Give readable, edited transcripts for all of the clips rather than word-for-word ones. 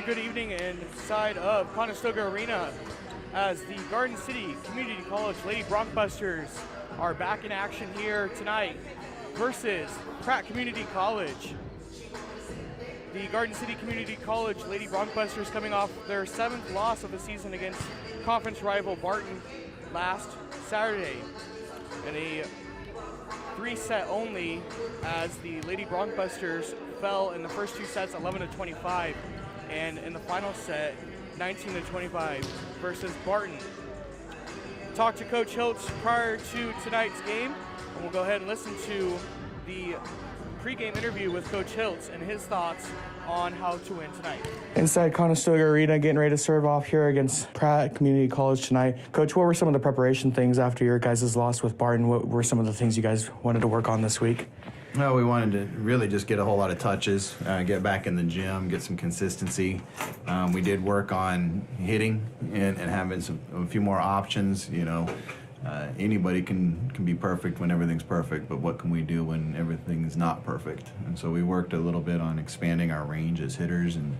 and good evening inside of Conestoga Arena as the Garden City Community College Lady Bronkbusters are back in action here tonight versus Pratt Community College. The Garden City Community College Lady Bronkbusters coming off their 7th loss of the season against conference rival Barton last Saturday in a 3-set only, as the Lady Bronkbusters fell in the first 2 sets 11-25, and in the final set 19-25 versus Barton. Talked to Coach Hiltz prior to tonight's game, and we'll go ahead and listen to the pregame interview with Coach Hiltz and his thoughts on how to win tonight. Inside Conestoga Arena, getting ready to serve off here against Pratt Community College tonight. Coach, what were some of the preparation things after your guys' loss with Barton? What were some of the things you guys wanted to work on this week? Well, we wanted to really just get a whole lot of touches, get back in the gym, get some consistency. We did work on hitting and having a few more options. You know, anybody can be perfect when everything's perfect, but what can we do when everything's not perfect? And so we worked a little bit on expanding our range as hitters, and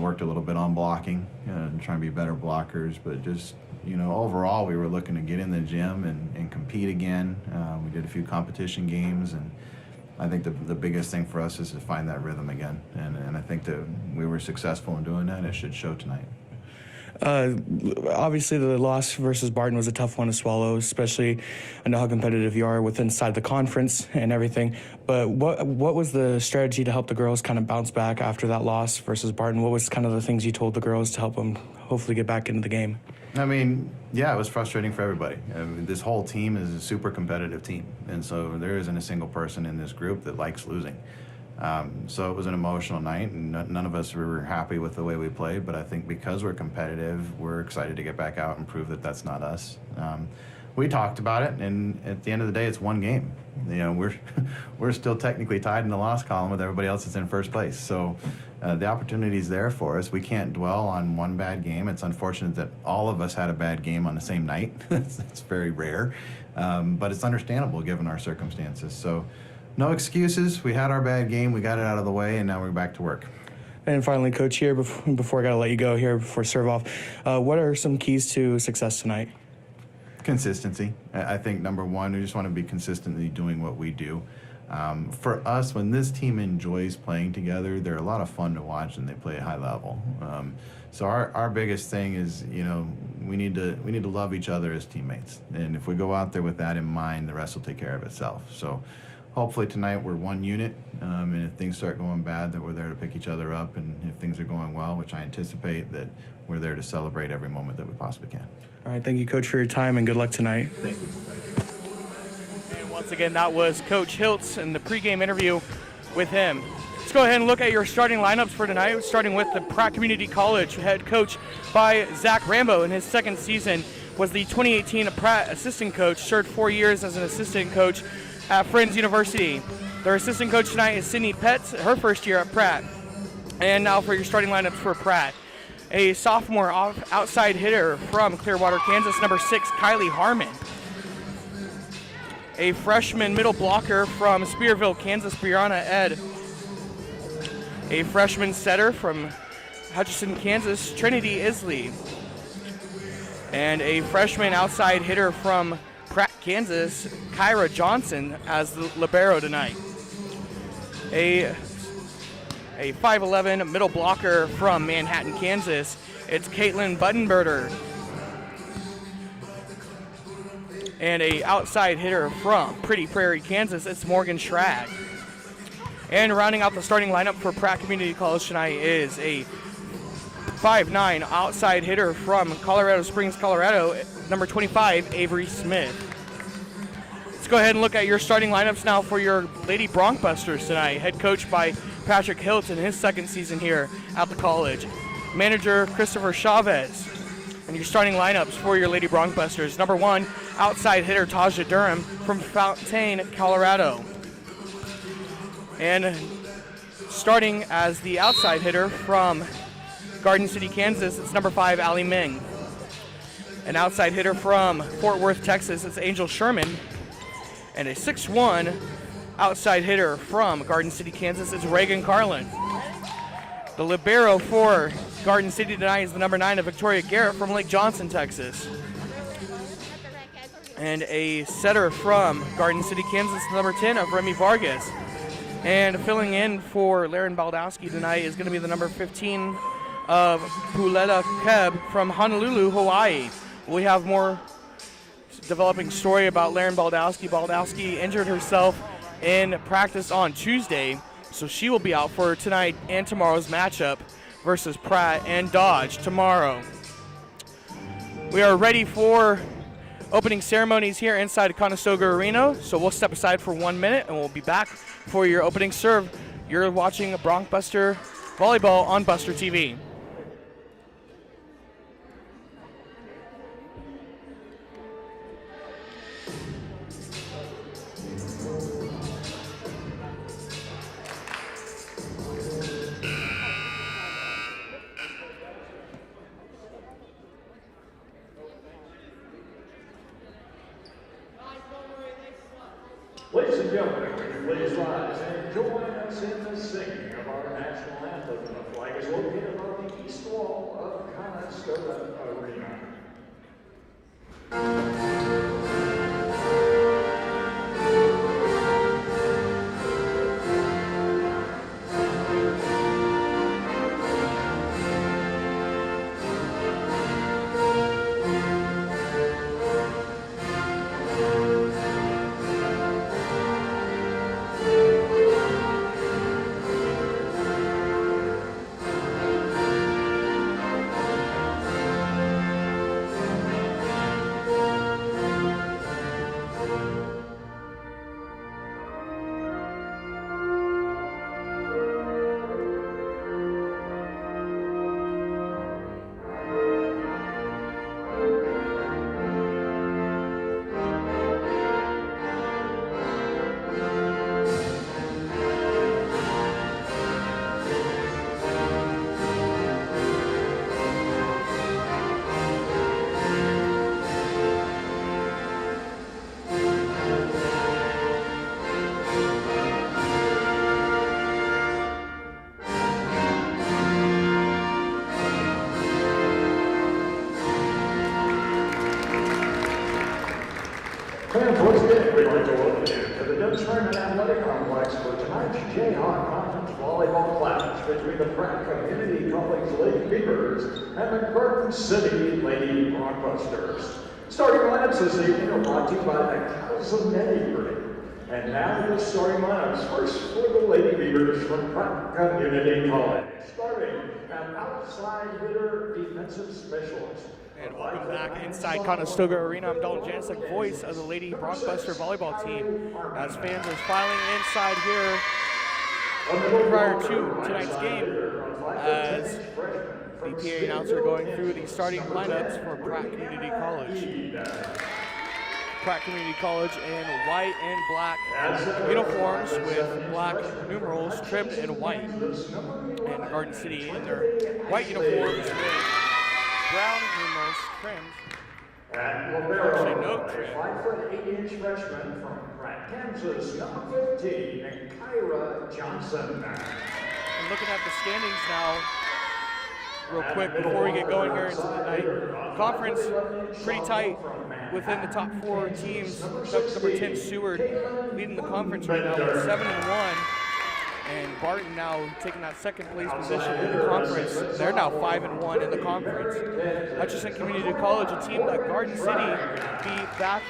worked a little bit on blocking, and trying to be better blockers. But just, you know, overall, we were looking to get in the gym and compete again. We did a few competition games, and I think the biggest thing for us is to find that rhythm again. And I think that we were successful in doing that. It should show tonight. Obviously, the loss versus Barton was a tough one to swallow, especially I know how competitive you are with inside the conference and everything. But what was the strategy to help the girls kind of bounce back after that loss versus Barton? What was kind of the things you told the girls to help them hopefully get back into the game? I mean, yeah, it was frustrating for everybody. I mean, this whole team is a super competitive team, and so there isn't a single person in this group that likes losing. So it was an emotional night, and none of us were happy with the way we played, but I think because we're competitive, we're excited to get back out and prove that that's not us. We talked about it, and at the end of the day, it's one game. You know, we're still technically tied in the loss column with everybody else that's in first place. So the opportunity's there for us. We can't dwell on one bad game. It's unfortunate that all of us had a bad game on the same night. It's very rare, but it's understandable given our circumstances. So no excuses. We had our bad game. We got it out of the way, and now we're back to work. And finally, Coach, here, before I got to let you go here, before serve off, what are some keys to success tonight? Consistency. I think number one, we just want to be consistently doing what we do. For us, when this team enjoys playing together, they're a lot of fun to watch, and they play at high level. So our biggest thing is, you know, we need to love each other as teammates. And if we go out there with that in mind, the rest will take care of itself. So hopefully tonight we're one unit, and if things start going bad, that we're there to pick each other up, and if things are going well, which I anticipate, that we're there to celebrate every moment that we possibly can. All right, thank you, Coach, for your time, and good luck tonight. Thank you. And once again, that was Coach Hiltz in the pregame interview with him. Let's go ahead and look at your starting lineups for tonight, starting with the Pratt Community College head coach by Zach Rambo. In his 2nd season, was the 2018 Pratt assistant coach, served 4 years as an assistant coach at Friends University. Their assistant coach tonight is Sydney Petz, her 1st year at Pratt. And now for your starting lineups for Pratt. A sophomore outside hitter from Clearwater, Kansas, number 6, Kylie Harmon. A freshman middle blocker from Spearville, Kansas, Brianna Ed. A freshman setter from Hutchinson, Kansas, Trinity Isley. And a freshman outside hitter from Pratt, Kansas, Kyra Johnson as the libero tonight. A 5'11" middle blocker from Manhattan, Kansas, it's Caitlin Buttenberger. And a outside hitter from Pretty Prairie, Kansas, it's Morgan Schrag. And rounding out the starting lineup for Pratt Community College tonight is a 5'9" outside hitter from Colorado Springs, Colorado, number 25, Avery Smith. Let's go ahead and look at your starting lineups now for your Lady Bronkbusters tonight, head coach by Patrick Hiltz in his 2nd season here at the college. Manager Christopher Chavez. And your starting lineups for your Lady Bronkbusters. Number 1, outside hitter Taja Durham from Fountain, Colorado. And starting as the outside hitter from Garden City, Kansas, it's number 5, Allie Ming. An outside hitter from Fort Worth, Texas, it's Angel Sherman. And a 6'1" outside hitter from Garden City, Kansas, is Reagan Carlin. The libero for Garden City tonight is the number 9 of Victoria Garrett from Lake Johnson, Texas. And a setter from Garden City, Kansas, the number 10 of Remy Vargas. And filling in for Laren Baldowski tonight is going to be the number 15 of Puleta Keb from Honolulu, Hawaii. We have more developing story about Laren Baldowski. Baldowski injured herself in practice on Tuesday, so she will be out for tonight and tomorrow's matchup versus Pratt and Dodge tomorrow. We are ready for opening ceremonies here inside Conestoga Arena, so we'll step aside for 1 minute and we'll be back for your opening serve. You're watching Bronc-Buster Volleyball on Buster TV. Ladies and gentlemen, would you please rise and join us in the singing of our national anthem. The flag is located on the east wall of Conestoga Arena. And once again, we'd like to welcome you to the Dutch Sherman Athletic Complex for tonight's Jayhawk Conference Volleyball clash between the Pratt Community College Lady Beavers and the Garden City Lady Bronc-Busters. Starting lineups this evening are brought to you by the Calzanetti Group. And now the starting lineups first for the Lady Beavers from Pratt Community College. Starting an outside hitter defensive specialist. And welcome back inside Conestoga Arena. I'm Dalton Janicek, voice of the Lady Bronc-Buster volleyball team, as fans are filing inside here prior to tonight's game, as the PA announcer going through the starting lineups for Pratt Community College. Pratt Community College in white and black uniforms with black numerals trimmed in white. And Garden City in their white uniforms with brown numerals trimmed. And libero, Actually, no a trim. 5'8" freshman from Pratt, Kansas, number 15, and Kyra Johnson. And looking at the standings now, real quick before we get going here into the night. Conference pretty tight within the top 4 teams. Number 10 Seward leading the conference right now with 7-1. And Barton now taking that second place position in the conference. They're now 5-1 in the conference. Hutchinson Community College, a team that Garden City beat back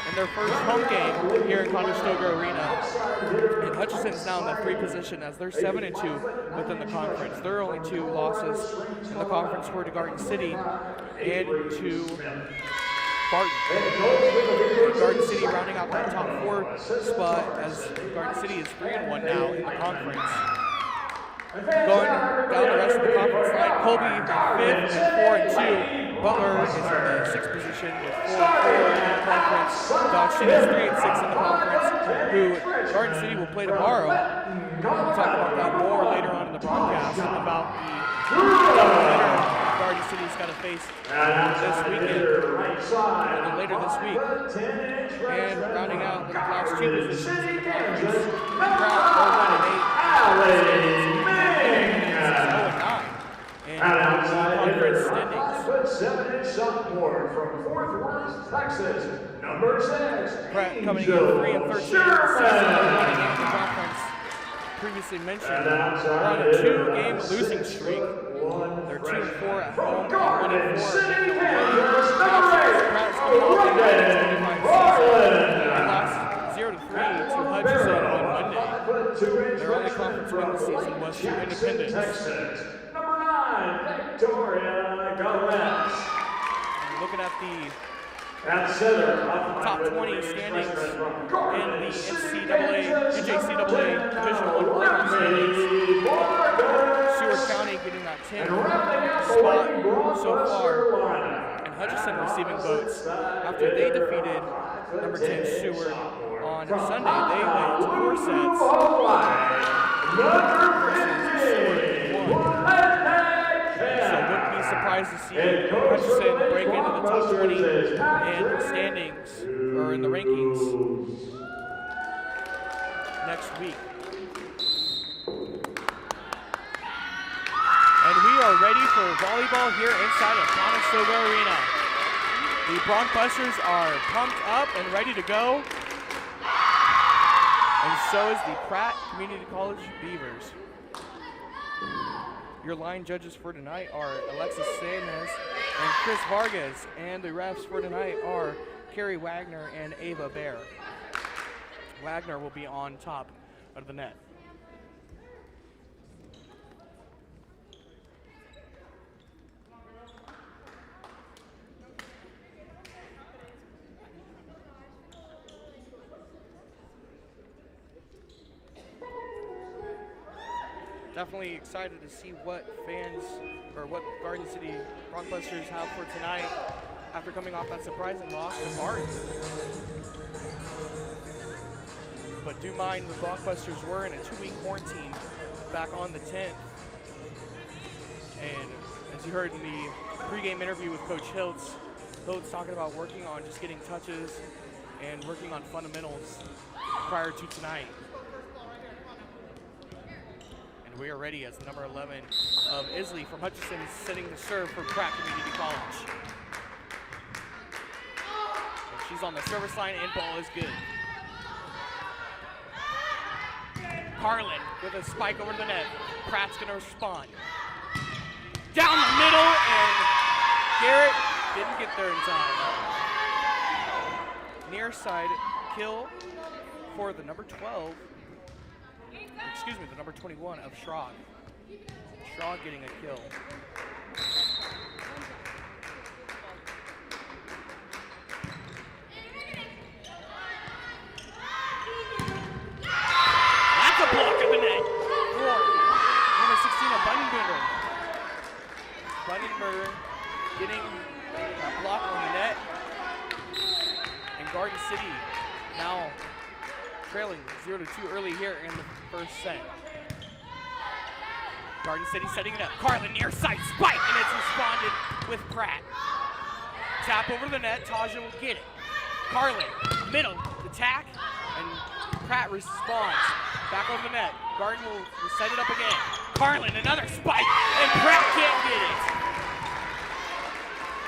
in their first home game here in Conestoga Arena. And Hutchinson's now in that 3 position as they're 7-2 within the conference. Their only 2 losses in the conference were to Garden City and to Barton. Garden City rounding out that top 4 spot as Garden City is 3-1 now in the conference. Going down the rest of the conference line, Colby 5th and 4-2. Butler is in the 6th position with 4-4 in the conference. Dodge City is 3-6 in the conference, who Garden City will play tomorrow. We'll talk about that more later on in the broadcast about the doubleheader Garden City's got to face this weekend, or later this week. And rounding out the last 2 positions in the conference, Pratt 4-1-8. Texas, number 6, Pratt coming in Angel 3 and 13. Sherman. Winning in the conference. Previously mentioned, And they're on a outside 2-game is losing 6 streak. foot 1 They're 2 and 4 at freshman. home, From Garden and 1 and 4 City, at Kansas, Pratt's number coming off a 9-25 season. Garland. They lost 0-3 to Hutchinson on Monday. Their only conference win this season was to Independence. Texas, number 9, Victoria Gomez. And looking at the At center, top 20 standings in the NJCAA Division I playoff standings. Seward County getting that 10th spot so far, and Hutchinson receiving votes after they defeated number 10 Seward on Sunday. They went 4 sets. So wouldn't be surprised to see Hutchinson break into the top 20 in standings or in the rankings next week. And we are ready for volleyball here inside of Conestoga Arena. The Broncbusters are pumped up and ready to go. And so is the Pratt Community College Beavers. Your line judges for tonight are Alexis Sanes and Chris Vargas, and the refs for tonight are Carrie Wagner and Ava Bear. Wagner will be on top of the net. Definitely excited to see what fans or what Garden City Broncbusters have for tonight after coming off that surprising loss to Barton. But do mind the Broncbusters were in a 2-week quarantine back on the 10th. And as you heard in the pregame interview with Coach Hiltz talking about working on just getting touches and working on fundamentals prior to tonight. We are ready as number 11 of Isley from Hutchinson is setting the serve for Pratt Community College. And she's on the service line and ball is good. Carlin with a spike over the net. Pratt's gonna respond. Down the middle, and Garrett didn't get there in time. Near side kill for the number 12. Excuse me, the number 21 of Schrod. Schrod getting a kill. That's a block of the net for number 16 of Bundenberger. Bundenberger getting a block on the net. And Garden City now trailing 0-2 early here in the first set. Garden City setting it up. Carlin near side spike, and it's responded with Pratt. Tap over the net, Taja will get it. Carlin, middle, attack, and Pratt responds. Back over the net. Garden will set it up again. Carlin, another spike, and Pratt can't get it.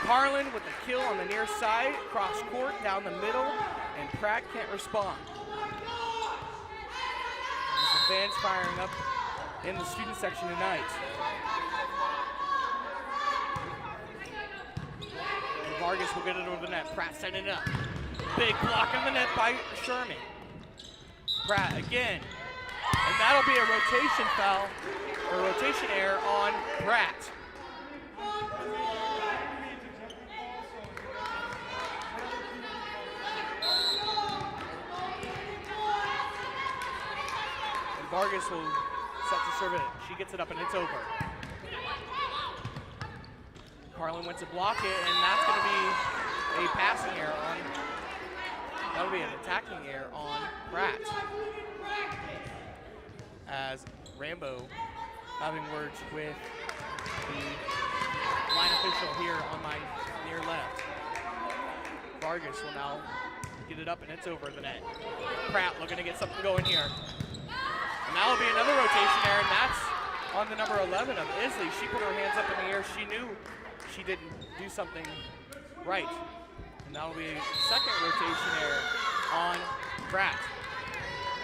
Carlin with the kill on the near side, cross court, down the middle, and Pratt can't respond. The fans firing up in the student section tonight. And Vargas will get it over the net. Pratt setting it up. Big block in the net by Sherman. Pratt again. And that'll be a rotation foul, or rotation error on Pratt. Vargas will set the serve in. She gets it up and it's over. Carlin went to block it, and that's going to be a passing error on, that'll be an attacking error on Pratt. As Rambo having words with the line official here on my near left. Vargas will now get it up and it's over the net. Pratt looking to get something going here. And that'll be another rotation error, and that's on the number 11 of Isley. She put her hands up in the air. She knew she didn't do something right. And That'll be second rotation error on Pratt.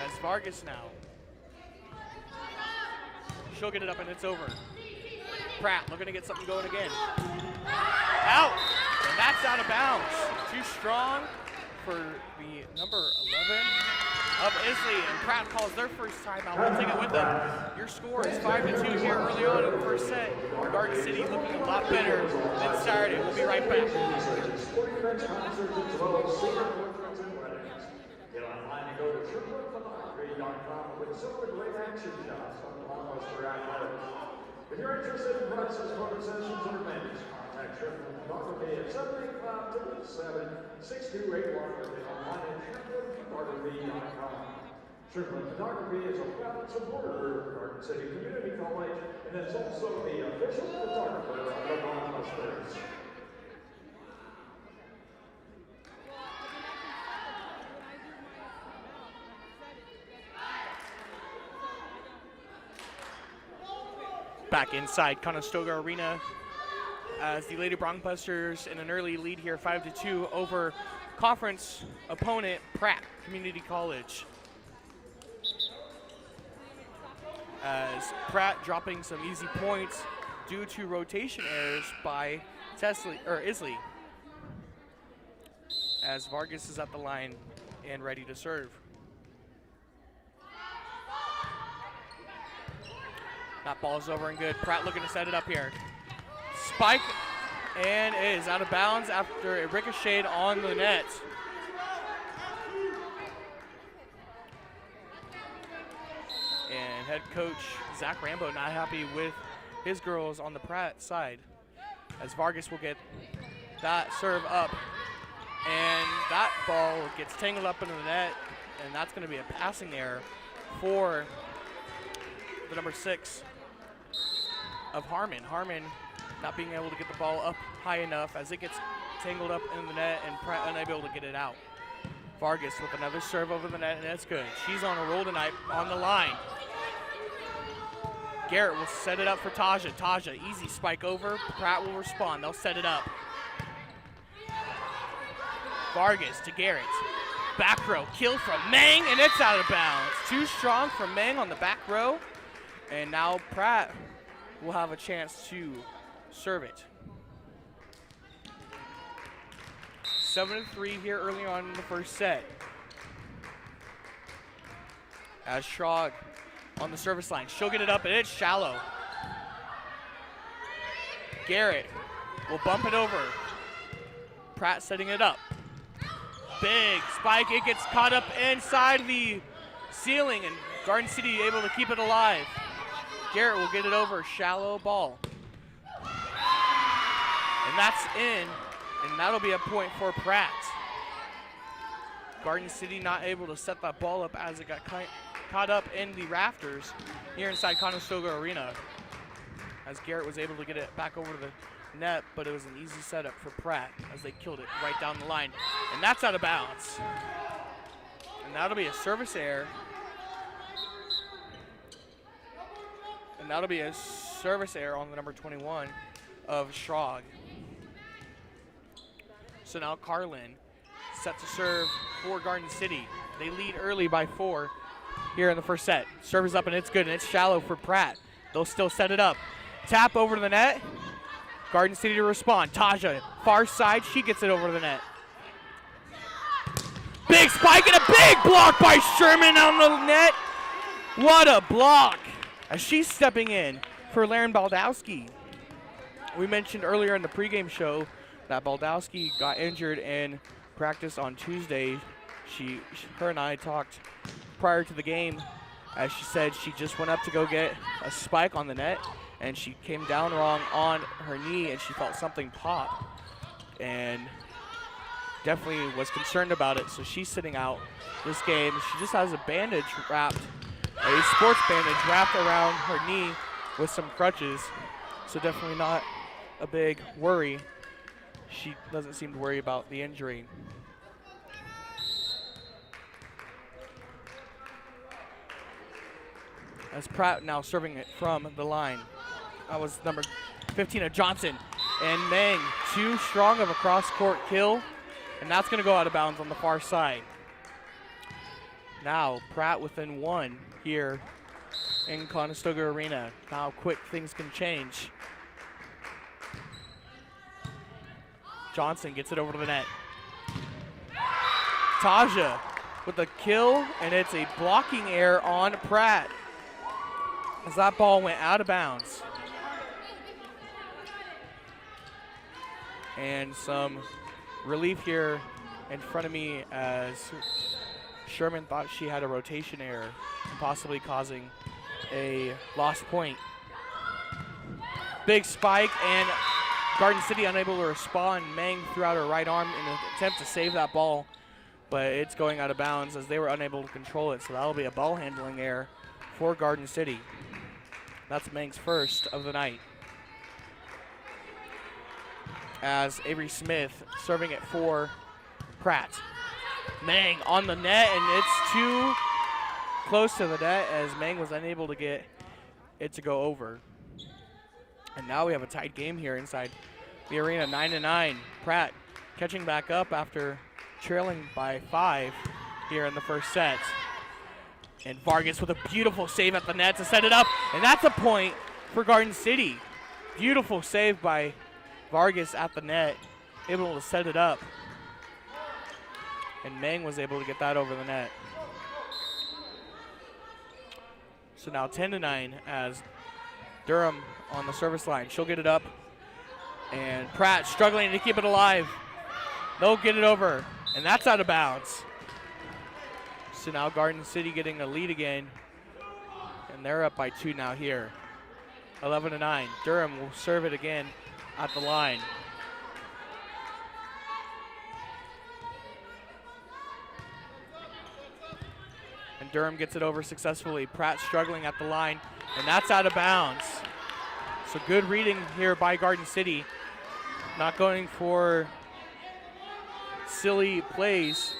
As Vargas now. She'll get it up and it's over. Pratt looking to get something going again. Out! And that's out of bounds. Too strong for the number 11 of Isley. And Pratt calls their first timeout. We'll take it with them. Your score is 5-2 here early on in the first set. Garden City looking a lot better than Saturday. We'll be right back. Get online and go to triplephotography.com with some of the great action shots on the Blockbuster Athletics. If you're interested in prices, photo sessions, or events, contact Triple Photography at 785-76281 or get online at triplephotography.com. Triple Photography is a proud supporter of Garden City Community College and is also the official photographer of the Blockbusters. Back inside Conestoga Arena as the Lady Bronxbusters in an early lead here, 5-2 over conference opponent Pratt Community College. As Pratt dropping some easy points due to rotation errors by Isley. As Vargas is at the line and ready to serve. That ball's over and good. Pratt looking to set it up here. Spike, and it is out of bounds after it ricocheted on the net. And head coach Zach Rambo not happy with his girls on the Pratt side, as Vargas will get that serve up. And that ball gets tangled up into the net, and that's going to be a passing error for the number 6 of Harmon. Harmon not being able to get the ball up high enough as it gets tangled up in the net and Pratt unable to get it out. Vargas with another serve over the net, and that's good. She's on a roll tonight on the line. Garrett will set it up for Taja. Taja, easy spike over. Pratt will respond. They'll set it up. Vargas to Garrett. Back row, kill from Meng, and it's out of bounds. Too strong for Meng on the back row. And now Pratt will have a chance to serve it. 7-3 here early on in the first set. As Schrog on the service line. She'll get it up, and it's shallow. Garrett will bump it over. Pratt setting it up. Big spike. It gets caught up inside the ceiling, and Garden City able to keep it alive. Garrett will get it over. Shallow ball. And that's in, and that'll be a point for Pratt. Garden City not able to set that ball up as it got caught up in the rafters here inside Conestoga Arena. As Garrett was able to get it back over to the net, but it was an easy setup for Pratt as they killed it right down the line. And that's out of bounds. And that'll be a service error. And that'll be a service error on the number 21 of Schrog. So now Carlin set to serve for Garden City. They lead early by 4 here in the first set. Serve is up and it's good, and it's shallow for Pratt. They'll still set it up. Tap over to the net. Garden City to respond. Taja, far side, she gets it over the net. Big spike and a big block by Sherman on the net. What a block as she's stepping in for Laren Baldowski. We mentioned earlier in the pregame show that Baldowski got injured in practice on Tuesday. Her and I talked prior to the game, as she said she just went up to go get a spike on the net, and she came down wrong on her knee, and she felt something pop, and definitely was concerned about it. So she's sitting out this game. She just has a bandage wrapped, a sports bandage wrapped around her knee with some crutches. So definitely not a big worry. She doesn't seem to worry about the injury. As Pratt now serving it from the line. That was number 15 of Johnson. And Meng, too strong of a cross-court kill And that's going to go out of bounds on the far side. Now, Pratt within 1 here in Conestoga Arena. How quick things can change. Johnson gets it over to the net. Taja with a kill, and it's a blocking error on Pratt as that ball went out of bounds. And some relief here in front of me as Sherman thought she had a rotation error and possibly causing a lost point. Big spike, and Garden City unable to respond. Meng threw out her right arm in an attempt to save that ball, but it's going out of bounds as they were unable to control it. So that'll be a ball handling error for Garden City. That's Meng's first of the night. As Avery Smith serving it for Pratt. Meng on the net, and it's too close to the net as Meng was unable to get it to go over. And now we have a tight game here inside the arena, 9-9. Pratt catching back up after trailing by 5 here in the first set. And Vargas with a beautiful save at the net to set it up, and that's a point for Garden City. Beautiful save by Vargas at the net, able to set it up. And Meng was able to get that over the net. So now 10-9 as Durham on the service line. She'll get it up. And Pratt struggling to keep it alive. They'll get it over, and that's out of bounds. So now Garden City getting a lead again. And they're up by 2 now here. 11-9. Durham will serve it again at the line. And Durham gets it over successfully. Pratt struggling at the line, and that's out of bounds. So good reading here by Garden City. Not going for silly plays,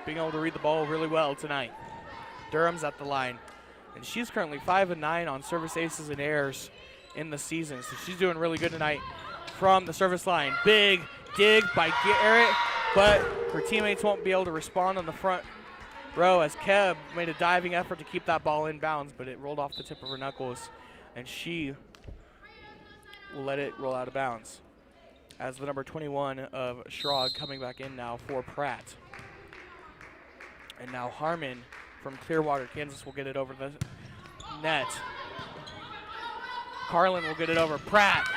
being able to read the ball really well tonight. Durham's at the line, and she's currently 5-9 on service aces and errors in the season. So she's doing really good tonight from the service line. Big dig by Garrett, but her teammates won't be able to respond on the front row as Keb made a diving effort to keep that ball in bounds, but it rolled off the tip of her knuckles, and she will let it roll out of bounds. As the number 21 of Schrog coming back in now for Pratt. And now Harmon from Clearwater, Kansas will get it over the net. Carlin will get it over. Pratt,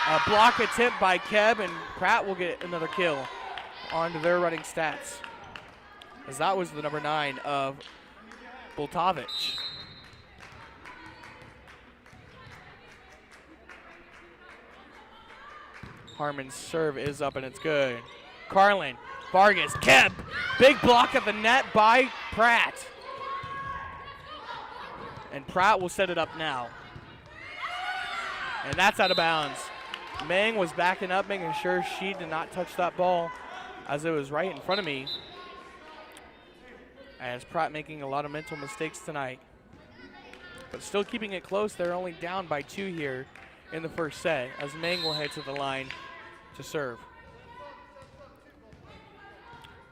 a block attempt by Keb, and Pratt will get another kill onto their running stats. As that was the number 9 of Bultovich. Harmon's serve is up, and it's good. Carlin, Vargas, Keb, big block at the net by Pratt. And Pratt will set it up now. And that's out of bounds. Meng was backing up, making sure she did not touch that ball as it was right in front of me. As Pratt making a lot of mental mistakes tonight. But still keeping it close. They're only down by 2 here in the first set as Meng will head to the line to serve.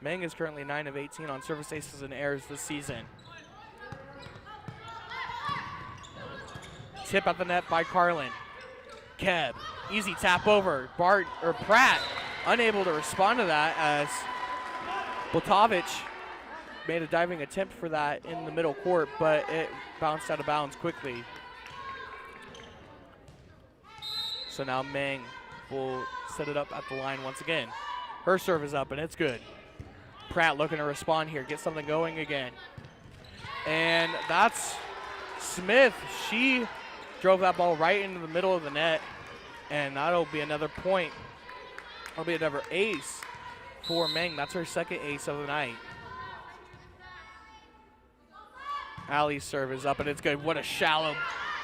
Meng is currently 9 of 18 on service aces and errors this season. Tip at the net by Carlin. Keb, easy tap over. Pratt unable to respond to that as Bultovich made a diving attempt for that in the middle court, but it bounced out of bounds quickly. So now Meng will set it up at the line once again. Her serve is up, and it's good. Pratt looking to respond here, get something going again. And that's Smith. She drove that ball right into the middle of the net, and that'll be another point. That'll be another ace for Meng. That's her second ace of the night. Allie's serve is up, and it's good. What a shallow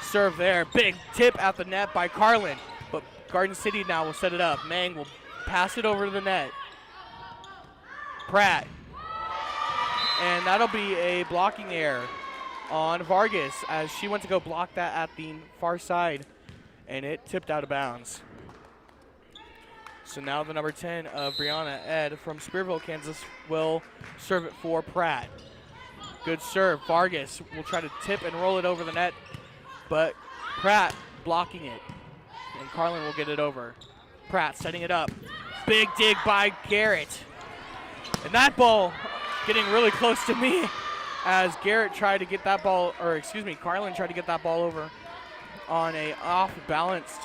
serve there. Big tip at the net by Carlin, but Garden City now will set it up. Meng will pass it over to the net. Pratt. And that'll be a blocking error on Vargas as she went to go block that at the far side, and it tipped out of bounds. So now the number 10 of Brianna Ed from Spearville, Kansas will serve it for Pratt. Good serve. Vargas will try to tip and roll it over the net, but Pratt blocking it. And Carlin will get it over. Pratt setting it up. Big dig by Garrett. And that ball getting really close to me as Garrett tried to get that ball, or excuse me, Carlin tried to get that ball over on a off-balanced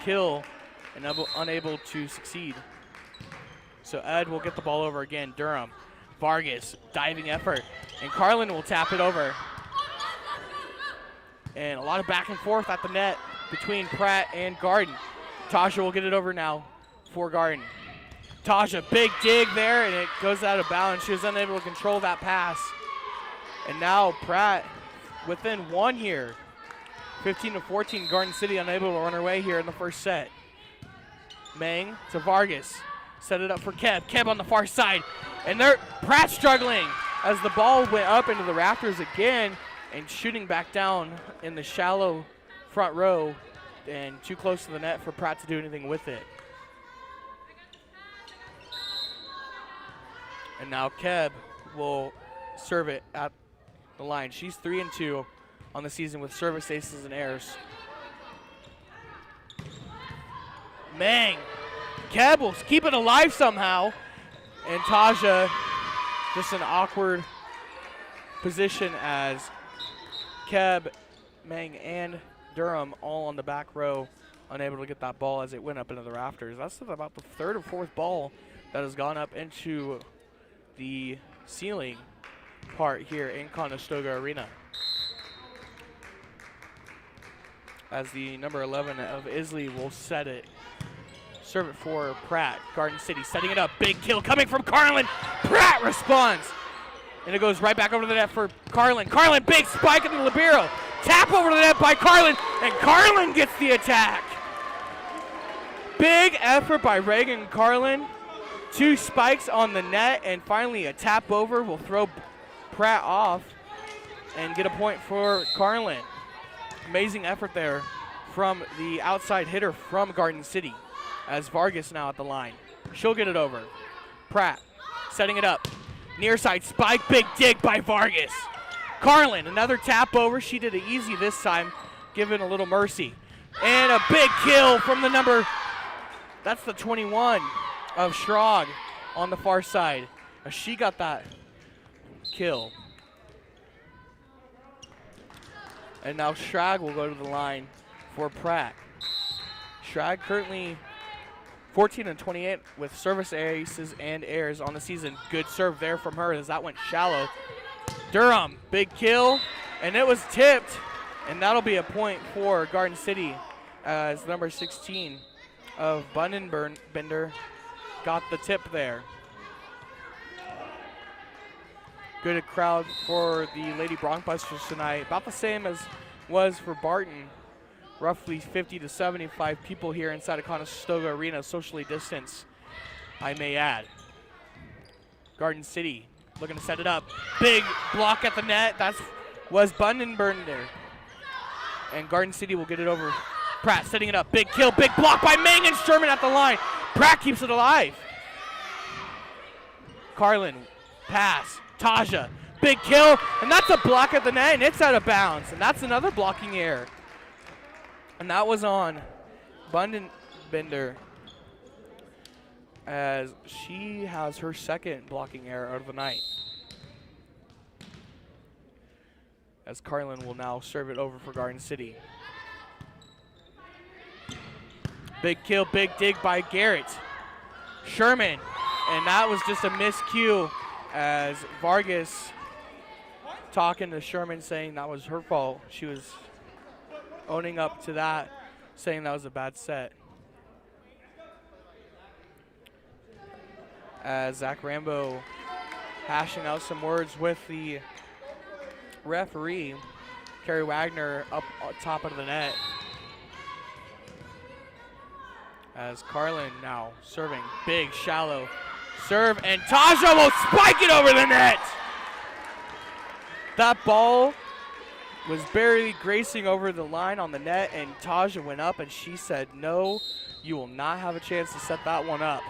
kill and unable to succeed. So Ed will get the ball over again. Durham, Vargas, diving effort, and Carlin will tap it over. And a lot of back and forth at the net between Pratt and Garden. Tasha will get it over now for Garden. Tasha, big dig there, and it goes out of bounds. She was unable to control that pass. And now Pratt within one here. 15-14, Garden City unable to run away here in the first set. Mang to Vargas. Set it up for Keb. Keb on the far side. And Pratt struggling as the ball went up into the rafters again and shooting back down in the shallow front row and too close to the net for Pratt to do anything with it. And now Keb will serve it at the line. She's 3-2 on the season with service aces and airs. Mang. Keb will keep it alive somehow. And Taja, just an awkward position as Keb, Mang, and Durham all on the back row, unable to get that ball as it went up into the rafters. That's about the third or fourth ball that has gone up into the ceiling part here in Conestoga Arena. As the number 11 of Isley will set it. Serve it for Pratt. Garden City setting it up. Big kill coming from Carlin. Pratt responds. And it goes right back over to the net for Carlin. Carlin, big spike in the libero. Tap over to the net by Carlin. And Carlin gets the attack. Big effort by Reagan Carlin. 2 spikes on the net. And finally a tap over will throw Pratt off and get a point for Carlin. Amazing effort there from the outside hitter from Garden City. As Vargas now at the line. She'll get it over. Pratt setting it up. Near side spike, big dig by Vargas. Carlin, another tap over. She did it easy this time, giving a little mercy. And a big kill from the number, that's the 21 of Schrog on the far side. As she got that kill. And now Schrag will go to the line for Pratt. Schrag currently 14-28 with service aces and airs on the season. Good serve there from her as that went shallow. Durham, big kill, and it was tipped. And that'll be a point for Garden City as number 16 of Bundenbender got the tip there. Good crowd for the Lady Broncbusters tonight. About the same as was for Barton. Roughly 50 to 75 people here inside of Conestoga Arena, socially distanced, I may add. Garden City looking to set it up. Big block at the net. That was Bundenbender. And Garden City will get it over. Pratt setting it up. Big kill, big block by Mang and Sherman at the line. Pratt keeps it alive. Carlin, pass. Taja, big kill, and that's a block at the net, and it's out of bounds. And that's another blocking error. And that was on Bundenbender as she has her second blocking error of the night. As Carlin will now serve it over for Garden City. Big kill, big dig by Garrett. Sherman, and that was just a miscue as Vargas talking to Sherman saying that was her fault. She was owning up to that, saying that was a bad set. As Zach Rambo hashing out some words with the referee, Kerry Wagner up top of the net. As Carlin now serving, big, shallow serve, and Taja will spike it over the net. That ball was barely gracing over the line on the net, and Taja went up and she said, no, you will not have a chance to set that one up.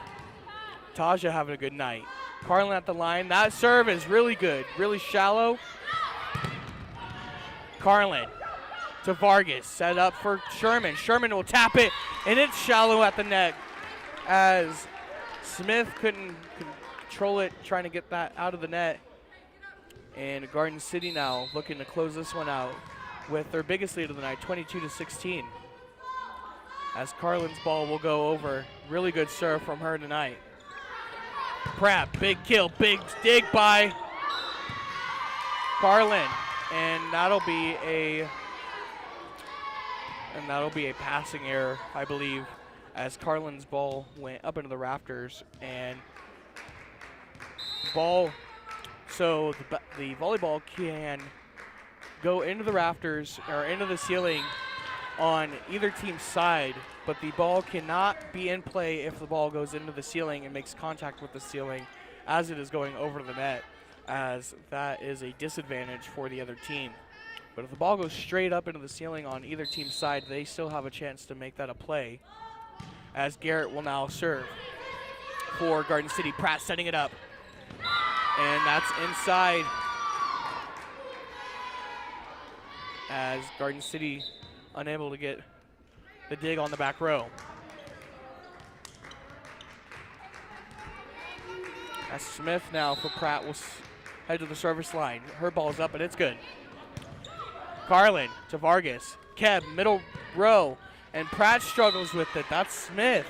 Taja having a good night. Carlin at the line. That serve is really good, really shallow. Carlin to Vargas, set up for Sherman. Sherman will tap it, and it's shallow at the net as Smith couldn't control it, trying to get that out of the net. And Garden City now looking to close this one out with their biggest lead of the night, 22-16. As Carlin's ball will go over. Really good serve from her tonight. Pratt, big kill, big dig by Carlin. And that'll be a passing error, I believe, as Carlin's ball went up into the rafters. And so the volleyball can go into the rafters or into the ceiling on either team's side, but the ball cannot be in play if the ball goes into the ceiling and makes contact with the ceiling as it is going over the net, as that is a disadvantage for the other team. But if the ball goes straight up into the ceiling on either team's side, they still have a chance to make that a play, as Garrett will now serve for Garden City. Pratt setting it up, and that's inside as Garden City unable to get the dig on the back row. As Smith now for Pratt will head to the service line. Her ball's up, and it's good. Carlin to Vargas. Keb, middle row, and Pratt struggles with it. That's Smith.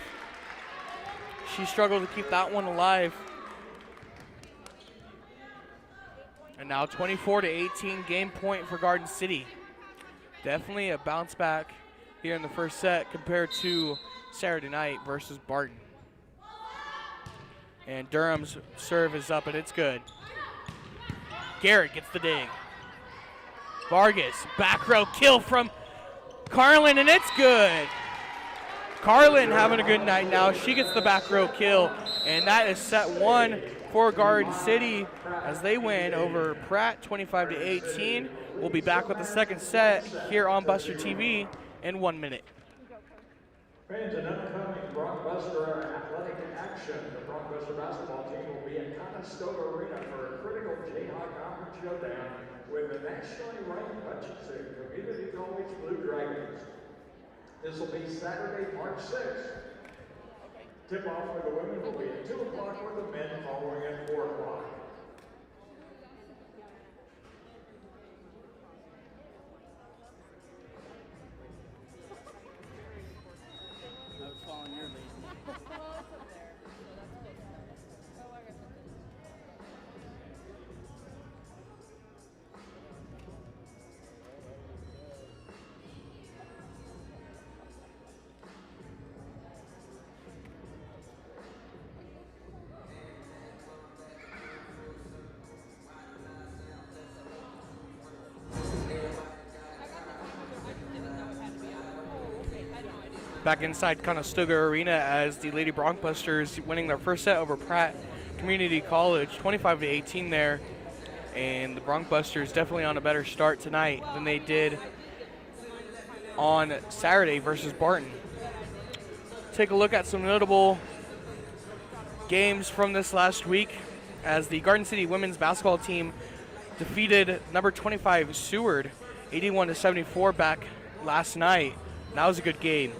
She struggled to keep that one alive. And now 24-18 game point for Garden City. Definitely a bounce back here in the first set compared to Saturday night versus Barton. And Durham's serve is up, and it's good. Garrett gets the dig. Vargas, back row kill from Carlin, and it's good. Carlin having a good night now. She gets the back row kill, and that is set one for Garden City as they win over Pratt 25-18. We'll be back with the second set here on Buster TV in 1 minute. Fans, an upcoming Brockbuster athletic action. The Brockbuster basketball team will be at Conestoga Arena for a critical Jayhawk Conference showdown with the nationally ranked Hutchinson Community College Blue Dragons. This will be Saturday, March 6th. Tip-off for the women will be at 2 o'clock with the men following at 4 o'clock. Back inside Conestoga Arena as the Lady Bronkbusters winning their first set over Pratt Community College, 25-18 there. And the Bronkbusters definitely on a better start tonight than they did on Saturday versus Barton. Take a look at some notable games from this last week as the Garden City women's basketball team defeated number 25 Seward 81-74 back last night. That was a good game.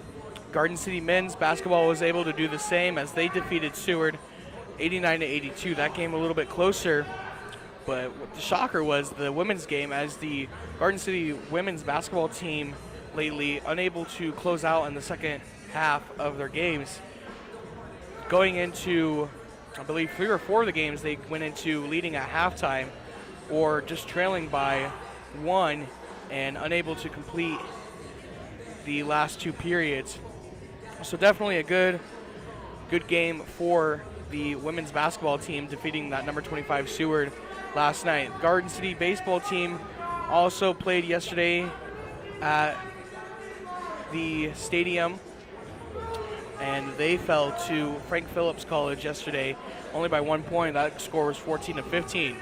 Garden City men's basketball was able to do the same as they defeated Seward 89-82. That game a little bit closer, but what the shocker was the women's game, as the Garden City women's basketball team lately unable to close out in the second half of their games. Going into, I believe, 3 or 4 of the games, they went into leading at halftime or just trailing by 1 and unable to complete the last 2 periods. So definitely a good game for the women's basketball team, defeating that number 25 Seward last night. Garden City baseball team also played yesterday at the stadium, and they fell to Frank Phillips College yesterday only by 1 point. That score was 14-15.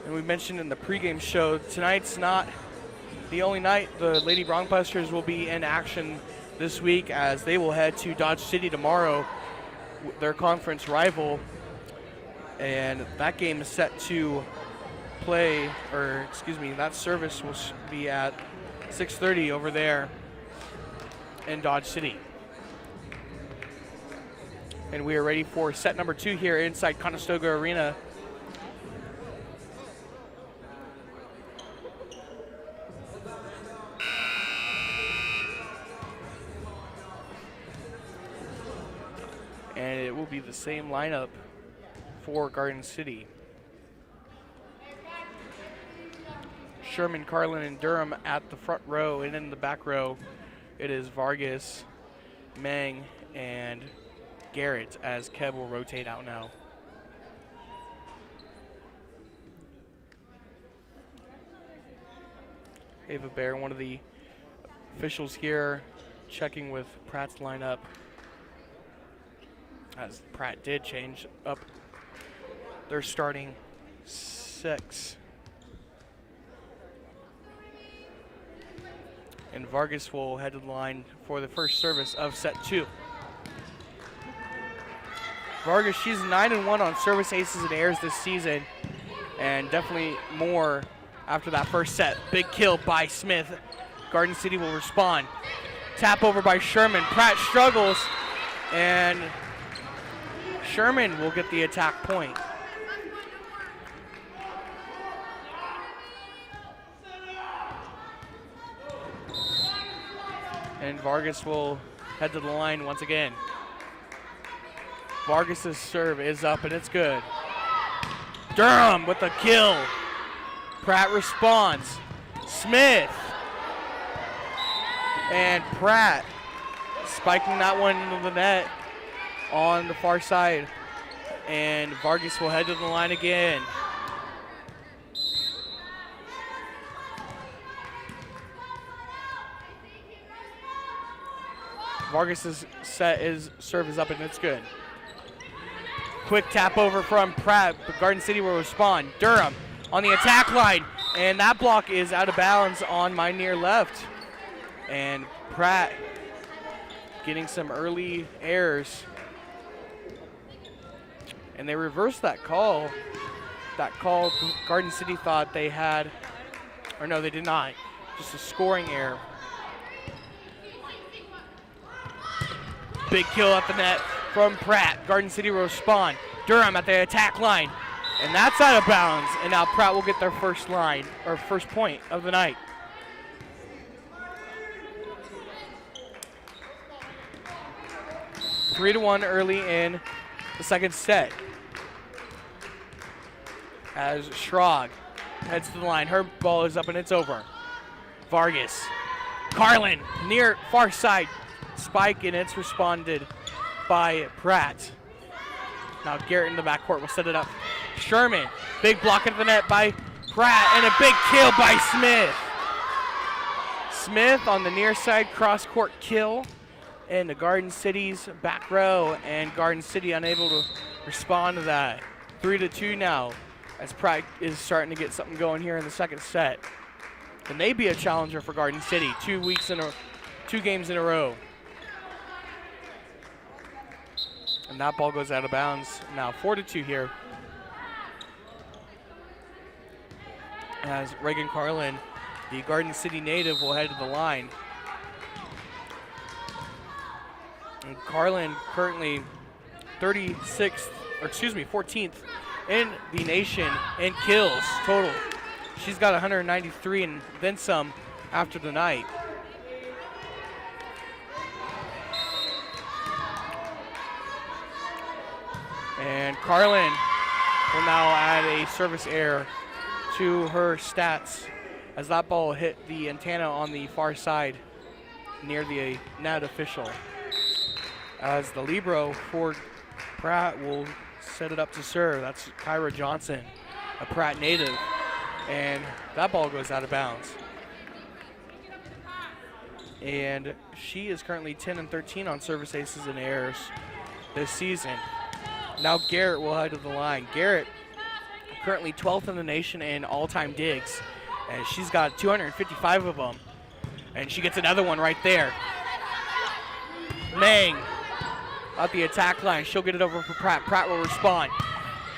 And we mentioned in the pregame show, tonight's not the only night the Lady Broncbusters will be in action this week, as they will head to Dodge City tomorrow, their conference rival. And that game is set to play, or excuse me, that service will be at 6:30 over there in Dodge City. And we are ready for set number 2 here inside Conestoga Arena. And it will be the same lineup for Garden City. Sherman, Carlin, and Durham at the front row, and in the back row, it is Vargas, Mang, and Garrett, as Kev will rotate out now. Ava Bear, one of the officials here, checking with Pratt's lineup, as Pratt did change up their starting 6. And Vargas will head to the line for the first service of set 2. Vargas, she's 9-1 on service aces and airs this season, and definitely more after that first set. Big kill by Smith. Garden City will respond. Tap over by Sherman. Pratt struggles, and Sherman will get the attack point. And Vargas will head to the line once again. Vargas's serve is up, and it's good. Durham with a kill. Pratt responds. Smith. And Pratt spiking that one into the net on the far side. And Vargas will head to the line again. Vargas's serve is up, and it's good. Quick tap over from Pratt, but Garden City will respond. Durham on the attack line, and that block is out of bounds on my near left. And Pratt getting some early errors. And they reversed that call. That call, Garden City thought they had, or no, they did not. Just a scoring error. Big kill at the net from Pratt. Garden City will respond. Durham at the attack line. And that's out of bounds. And now Pratt will get their first line, or first point of the night. Three to 1 early in the second set. As Schrog heads to the line. Her ball is up and it's over. Vargas. Carlin near far side. Spike, and it's responded by Pratt. Now Garrett in the backcourt will set it up. Sherman, big block into the net by Pratt, and a big kill by Smith. Smith on the near side cross-court kill in the Garden City's back row, and Garden City unable to respond to that. 3-2 now, as Pratt is starting to get something going here in the second set. Can they be a challenger for Garden City? 2 games in a row. And that ball goes out of bounds. Now 4-2 here. As Reagan Carlin, the Garden City native, will head to the line. And Carlin currently 14th in the nation in kills total. She's got 193 and then some after the night. And Carlin will now add a service error to her stats as that ball hit the antenna on the far side near the net official. As the libero for Pratt will set it up to serve. That's Kyra Johnson, a Pratt native. And that ball goes out of bounds. And she is currently 10-13 on service aces and errors this season. Now Garrett will head to the line. Garrett currently 12th in the nation in all-time digs, and she's got 255 of them. And she gets another one right there. Meng at the attack line. She'll get it over for Pratt. Pratt will respond.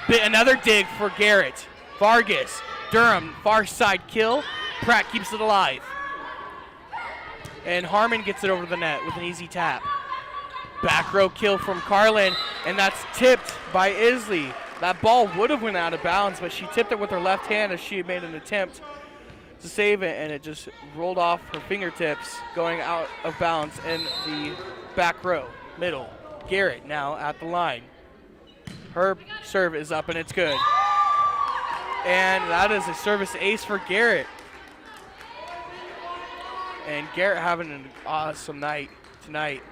Another dig for Garrett. Vargas. Durham, far side kill. Pratt keeps it alive. And Harmon gets it over the net with an easy tap. Back row kill from Carlin, and that's tipped by Isley. That ball would have went out of bounds, but she tipped it with her left hand as she had made an attempt to save it, and it just rolled off her fingertips, going out of bounds in the back row, middle. Garrett now at the line. Her serve is up, and it's good. And that is a service ace for Garrett. And Garrett having an awesome night tonight.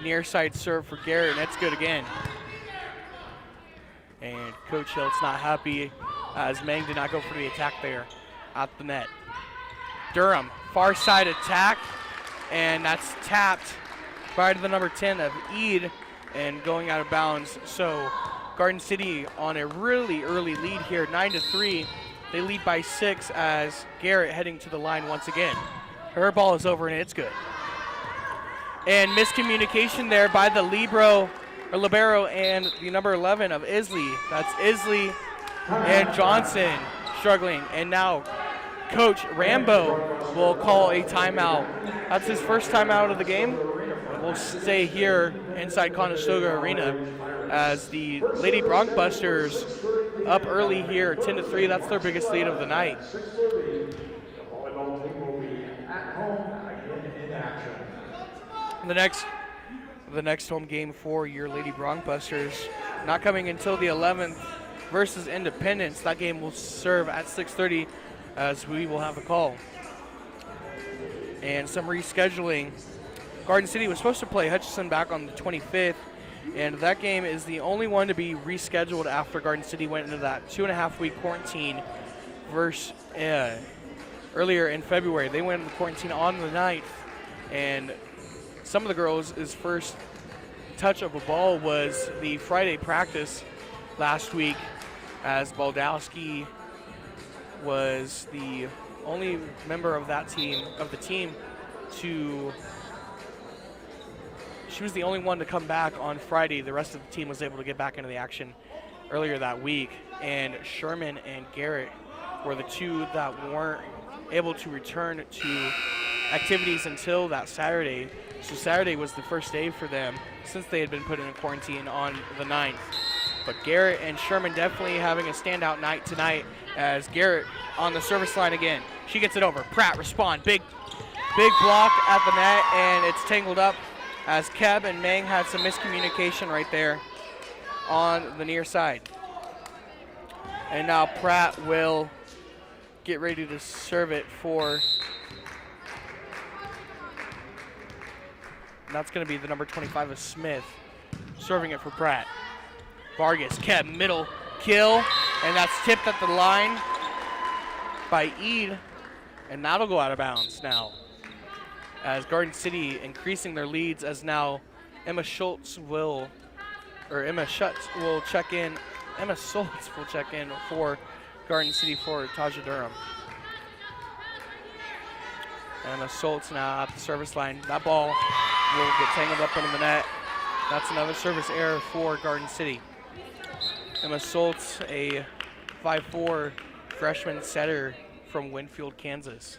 Near side serve for Garrett, and that's good again. And Coach Hilt's not happy as Meng did not go for the attack there at the net. Durham, far side attack, and that's tapped by the number 10 of Eid and going out of bounds. So Garden City on a really early lead here, 9-3. They lead by 6 as Garrett heading to the line once again. Her ball is over and it's good. And miscommunication there by the libero and the number 11 of Isley. That's Isley and Johnson struggling. And now Coach Rambo will call a timeout. That's his first timeout of the game. We'll stay here inside Conestoga Arena as the Lady Bronkbusters up early here, 10-3. That's their biggest lead of the night. The next home game for your Lady Bronkbusters not coming until the 11th versus Independence. That game will serve at 6:30 as we will have a call. And some rescheduling. Garden City was supposed to play Hutchinson back on the 25th, and that game is the only one to be rescheduled after Garden City went into that 2.5-week quarantine versus earlier in February. They went into quarantine on the 9th, and some of the girls' first touch of a ball was the Friday practice last week, as Baldowski was the only member of that team, she was the only one to come back on Friday. The rest of the team was able to get back into the action earlier that week. And Sherman and Garrett were the two that weren't able to return to activities until that Saturday. So Saturday was the first day for them since they had been put in quarantine on the 9th. But Garrett and Sherman definitely having a standout night tonight as Garrett on the service line again. She gets it over. Pratt respond. Big block at the net, and it's tangled up as Keb and Meng had some miscommunication right there on the near side. And now Pratt will get ready to serve it for, and that's going to be the number 25 of Smith, serving it for Pratt. Vargas, Keb, middle, kill, and that's tipped at the line by Eid, and that'll go out of bounds now, as Garden City increasing their leads, as now Emma Schultz will check in for Garden City for Taja Durham. Emma Schultz now at the service line. That ball will get tangled up into the net. That's another service error for Garden City. Emma Schultz, a 5'4" freshman setter from Winfield, Kansas.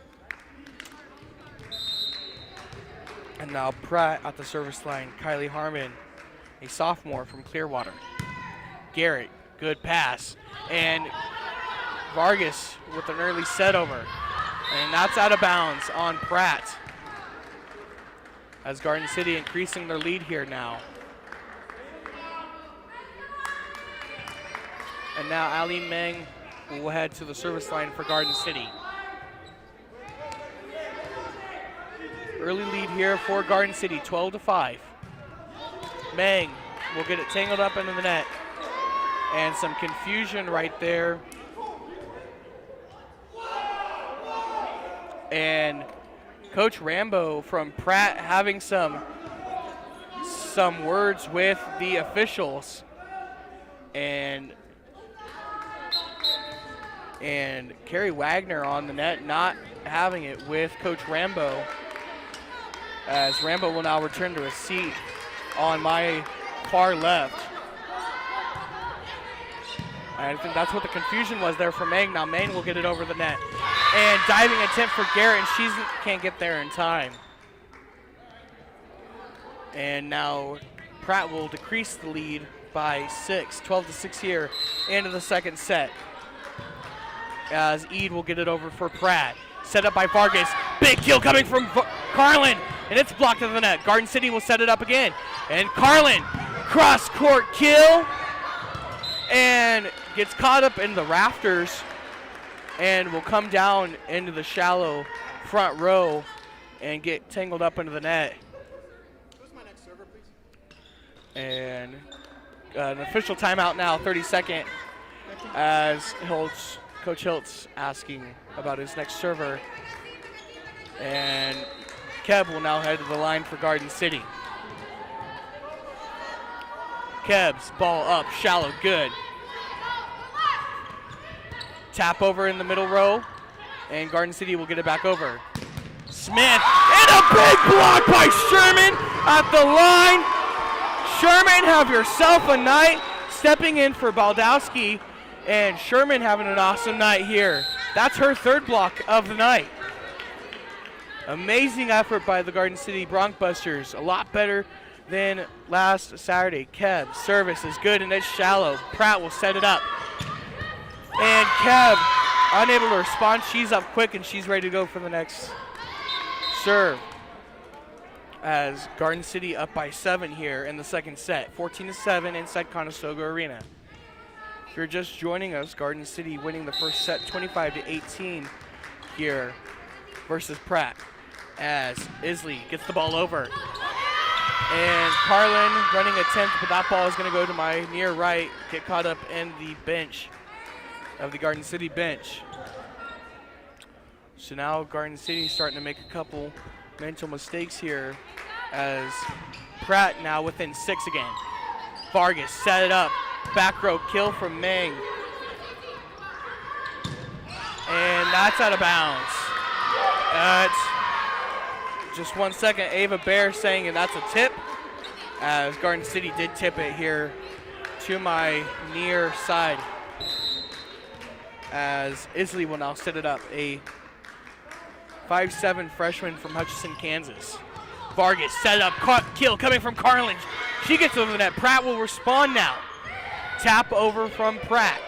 And now Pratt at the service line. Kylie Harmon, a sophomore from Clearwater. Garrett, good pass. And Vargas with an early set over. And that's out of bounds on Pratt, as Garden City increasing their lead here now. And now Aline Meng will head to the service line for Garden City. Early lead here for Garden City, 12-5. Meng will get it tangled up into the net. And some confusion right there. And Coach Rambo from Pratt having some some words with the officials. And Kerry Wagner on the net, not having it with Coach Rambo, as Rambo will now return to his seat on my far left. I think that's what the confusion was there for Mang. Now Mang will get it over the net. And diving attempt for Garrett, and she can't get there in time. And now Pratt will decrease the lead by 6, 12-6 here into the second set. As Eid will get it over for Pratt. Set up by Vargas. Big kill coming from Carlin, and it's blocked to the net. Garden City will set it up again. And Carlin, cross-court kill, and gets caught up in the rafters and will come down into the shallow front row and get tangled up into the net. Who's my next server, please? And an official timeout now, 32nd, as Coach Hiltz asking about his next server. And Keb will now head to the line for Garden City. Keb's ball up, shallow, good. Tap over in the middle row, and Garden City will get it back over. Smith, and a big block by Sherman at the line. Sherman, have yourself a night. Stepping in for Baldowski, and Sherman having an awesome night here. That's her third block of the night. Amazing effort by the Garden City Broncbusters. A lot better than last Saturday. Keb, service is good, and it's shallow. Pratt will set it up. And Keb, unable to respond. She's up quick, and she's ready to go for the next serve. As Garden City up by 7 here in the second set. 14-7 inside Conestoga Arena. If you're just joining us, Garden City winning the first set 25-18 here versus Pratt. As Isley gets the ball over. And Carlin running attempt, but that ball is going to go to my near right, get caught up in the bench of the Garden City bench. So now Garden City starting to make a couple mental mistakes here, as Pratt now within 6 again. Vargas set it up, back row kill from Meng. And that's out of bounds. Just 1 second, Ava Bear saying, and that's a tip, as Garden City did tip it here to my near side. As Isley will now set it up, a 5'7" freshman from Hutchinson, Kansas. Vargas set up, kill coming from Carlin. She gets over the net. Pratt will respond now. Tap over from Pratt.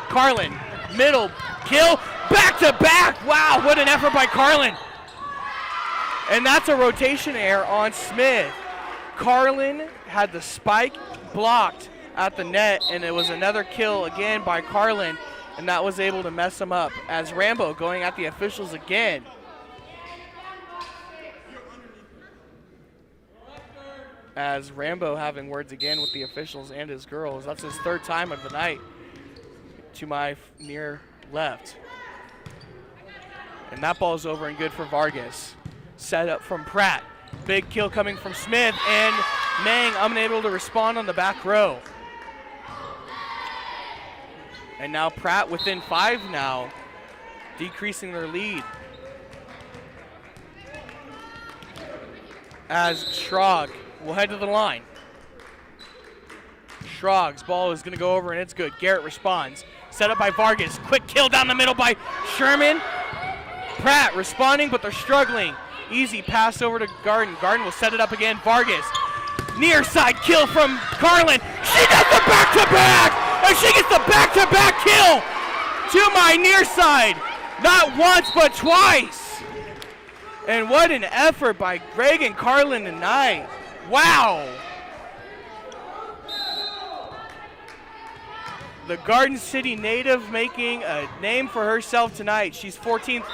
Carlin, middle, kill, back to back. Wow, what an effort by Carlin. And that's a rotation error on Smith. Carlin had the spike blocked at the net, and it was another kill again by Carlin, and that was able to mess him up. As Rambo going at the officials again. As Rambo having words again with the officials and his girls. That's his third time of the night to my near left. And that ball's over and good for Vargas. Set up from Pratt. Big kill coming from Smith, and Mang unable to respond on the back row. And now Pratt within 5 now, decreasing their lead. As Schrog will head to the line. Schrog's ball is going to go over, and it's good. Garrett responds. Set up by Vargas. Quick kill down the middle by Sherman. Pratt responding, but they're struggling. Easy pass over to Garden. Garden will set it up again. Vargas. Near side kill from Carlin. She does the back-to-back! And she gets the back-to-back kill to my near side. Not once, but twice. And what an effort by Greg and Carlin tonight. Wow. The Garden City native making a name for herself tonight. She's 14th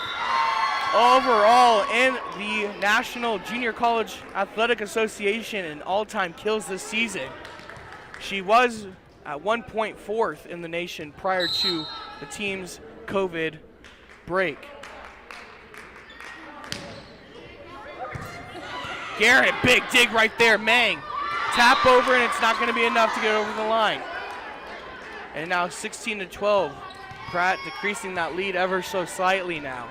overall in the National Junior College Athletic Association in all-time kills this season. She was at one point 4th in the nation prior to the team's COVID break. Garrett, big dig right there. Mang Tap over, and it's not going to be enough to get over the line. And now 16-12. Pratt decreasing that lead ever so slightly now.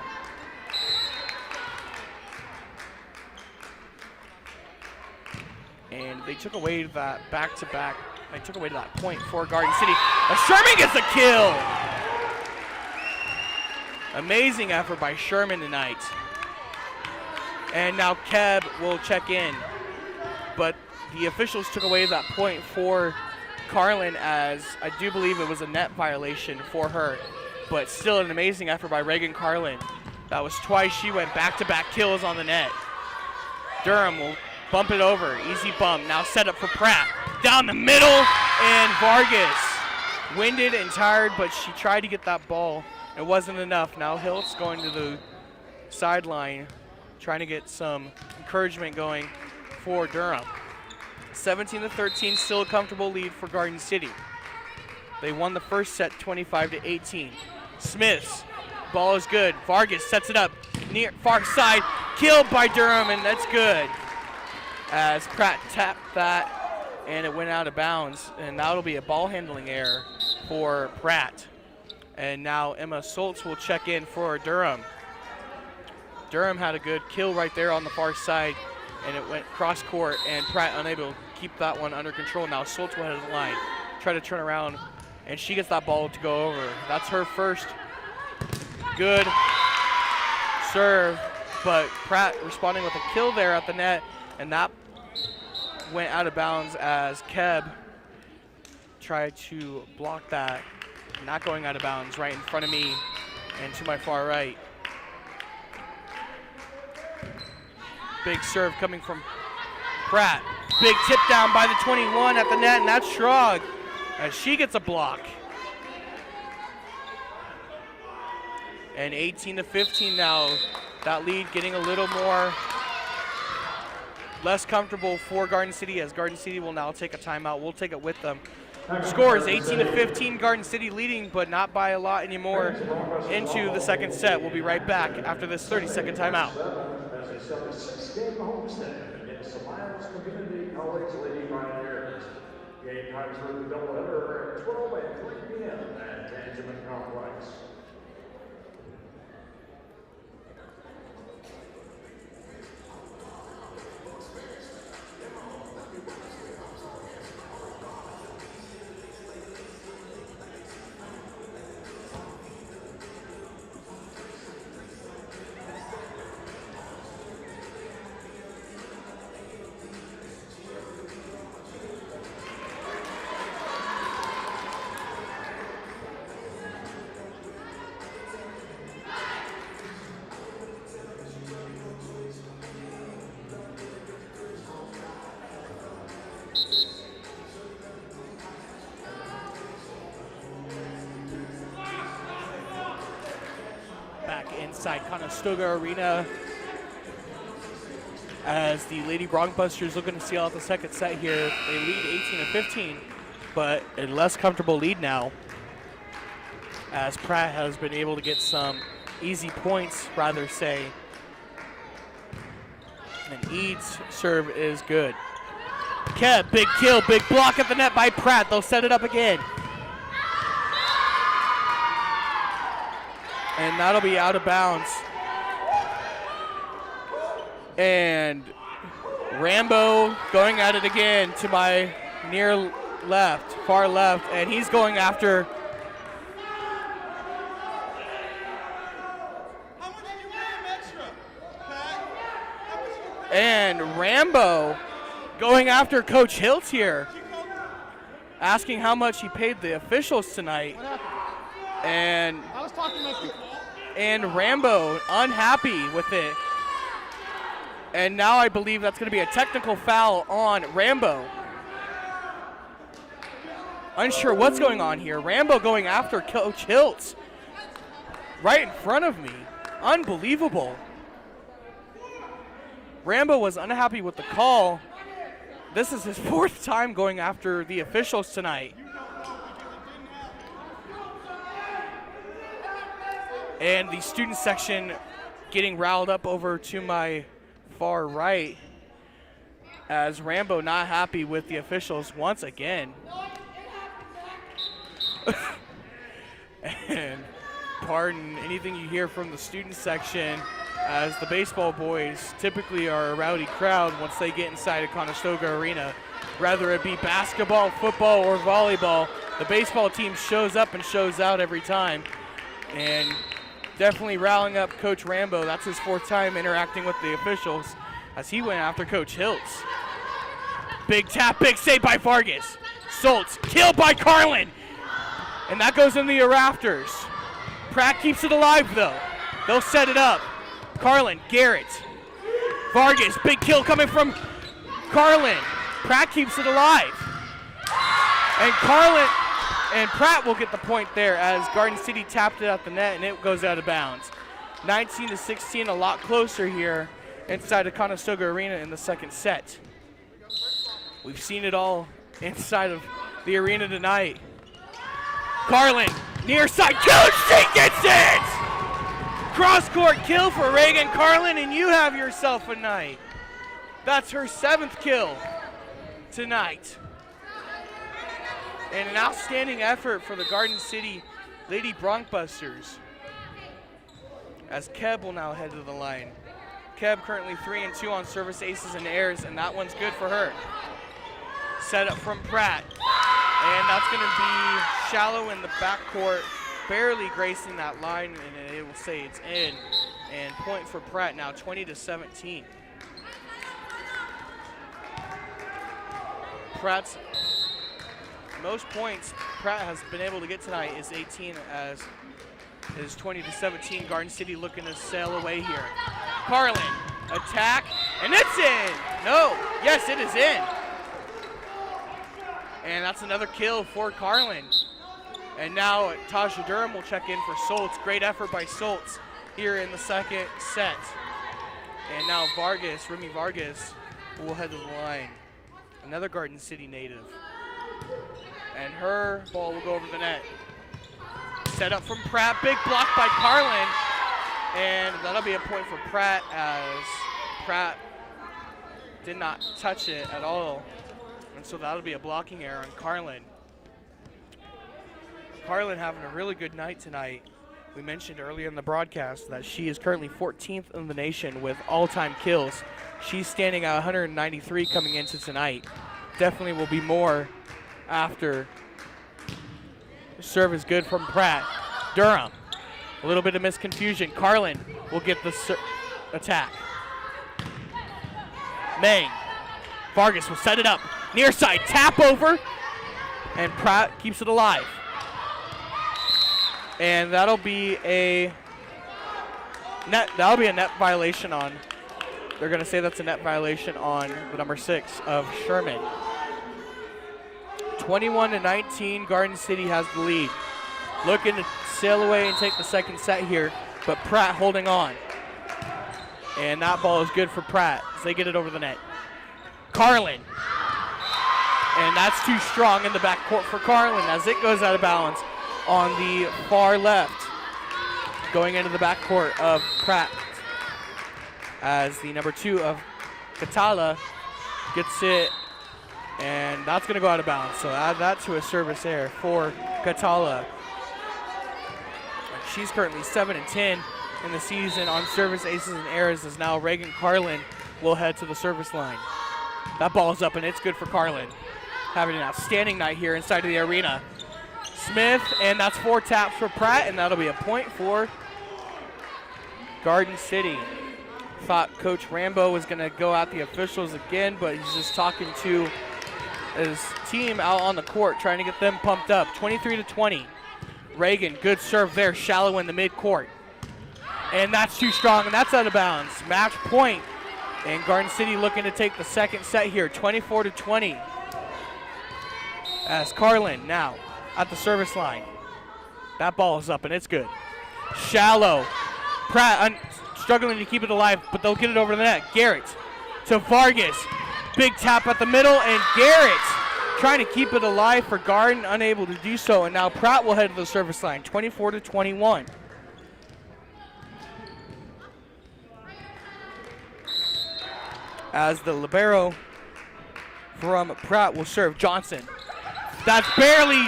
And they took away that back-to-back. They took away that point for Garden City. Sherman gets a kill! Amazing effort by Sherman tonight. And now Keb will check in. But the officials took away that point for Carlin, as I do believe it was a net violation for her. But still an amazing effort by Reagan Carlin. That was twice she went back-to-back kills on the net. Durham will bump it over, easy bump. Now set up for Pratt. Down the middle, and Vargas. Winded and tired, but she tried to get that ball. It wasn't enough. Now Hiltz going to the sideline, trying to get some encouragement going for Durham. 17-13, still a comfortable lead for Garden City. They won the first set 25-18. Smiths, ball is good. Vargas sets it up near far side, killed by Durham, and that's good. As Pratt tapped that, and it went out of bounds, and that'll be a ball handling error for Pratt. And now Emma Soltz will check in for Durham. Durham had a good kill right there on the far side, and it went cross court, and Pratt unable to keep that one under control. Now Soltz will head to the line, try to turn around, and she gets that ball to go over. That's her first good serve, but Pratt responding with a kill there at the net, and that went out of bounds as Keb tried to block that. Not going out of bounds, right in front of me and to my far right. Big serve coming from Pratt. Big tip down by the 21 at the net, and that's Schrog as she gets a block. And 18-15 now. That lead getting a little more less comfortable for Garden City, as Garden City will now take a timeout. We'll take it with them. Score is 18-15, Garden City leading, but not by a lot anymore into the second set. We'll be right back after this 30-second timeout. As a 76-game homestand against the Miles Community College Lady Pioneers. Game times for the doubleheader at 12 and 3 p.m. at Tangeman Complex. Inside Conestoga Arena, as the Lady Bronkbusters looking to seal out the second set here. They lead 18-15, but a less comfortable lead now, as Pratt has been able to get some easy points, rather say. And Eads' serve is good. Keb, big kill, big block at the net by Pratt. They'll set it up again. And that'll be out of bounds. And Rambo going at it again to my near left, far left, and he's going after. How much did you pay him extra, Pat? How much did you pay? And Rambo going after Coach Hilt here, asking how much he paid the officials tonight. What happened? And I was talking like you. Rambo unhappy with it. And now I believe that's going to be a technical foul on Rambo. Unsure what's going on here. Rambo going after Coach Hilt right in front of me. Unbelievable. Rambo was unhappy with the call. This is his fourth time going after the officials tonight. And the student section getting riled up over to my far right. as Rambo not happy with the officials once again. And pardon anything you hear from the student section, as the baseball boys typically are a rowdy crowd once they get inside of Conestoga Arena. Whether it be basketball, football, or volleyball, the baseball team shows up and shows out every time. And definitely rallying up Coach Rambo. That's his 4th time interacting with the officials as he went after Coach Hiltz. Big tap, big save by Vargas. Soltz, killed by Carlin. And that goes in the rafters. Pratt keeps it alive though. They'll set it up. Carlin, Garrett. Vargas, big kill coming from Carlin. Pratt keeps it alive. And Carlin and Pratt will get the point there as Garden City tapped it at the net and it goes out of bounds. 19-16, a lot closer here inside of Conestoga Arena in the second set. We've seen it all inside of the arena tonight. Carlin, near side kill, she gets it! Cross-court kill for Reagan Carlin, and you have yourself a night. That's her 7th kill tonight. And an outstanding effort for the Garden City Lady Bronkbusters, as Keb will now head to the line. Keb currently 3-2 on service aces and airs, and that one's good for her. Set up from Pratt, and that's going to be shallow in the backcourt, barely gracing that line, and it will say it's in. And point for Pratt now, 20-17. Pratt's most points Pratt has been able to get tonight is 18, as is 20-17. Garden City looking to sail away here. Carlin, attack, and it's in. No, yes, it is in. And that's another kill for Carlin. And now Tasha Durham will check in for Soltz. Great effort by Soltz here in the second set. And now Vargas, Remy Vargas, will head to the line. Another Garden City native. And her ball will go over the net. Set up from Pratt, big block by Carlin. And that'll be a point for Pratt, as Pratt did not touch it at all. And so that'll be a blocking error on Carlin. Carlin having a really good night tonight. We mentioned earlier in the broadcast that she is currently 14th in the nation with all-time kills. She's standing at 193 coming into tonight. Definitely will be more after. Serve is good from Pratt. Durham, a little bit of misconfusion. Carlin will get the attack. Meng, Vargas will set it up. Near side, tap over, and Pratt keeps it alive. And that'll be a net violation on, they're gonna say that's a net violation on the number 6 of Sherman. 21-19, Garden City has the lead. Looking to sail away and take the second set here, but Pratt holding on. And that ball is good for Pratt as they get it over the net. Carlin. And that's too strong in the backcourt for Carlin as it goes out of balance on the far left. Going into the backcourt of Pratt as the number 2 of Katala gets it, and that's going to go out of bounds. So add that to a service error for Katala. She's currently 7-10 in the season on service aces and errors, as now Reagan Carlin will head to the service line. That ball is up, and it's good for Carlin. Having an outstanding night here inside of the arena. Smith, and that's 4 taps for Pratt, and that'll be a point for Garden City. Thought Coach Rambo was going to go at the officials again, but he's just talking to his team out on the court, trying to get them pumped up. 23-20. Reagan, good serve there, shallow in the midcourt. And that's too strong, and that's out of bounds. Match point, and Garden City looking to take the second set here, 24-20. As Carlin now at the service line. That ball is up, and it's good. Shallow. Pratt struggling to keep it alive, but they'll get it over the net. Garrett to Vargas. Big tap at the middle, and Garrett trying to keep it alive for Garden, unable to do so. And now Pratt will head to the service line, 24-21. As the libero from Pratt will serve Johnson. That's barely,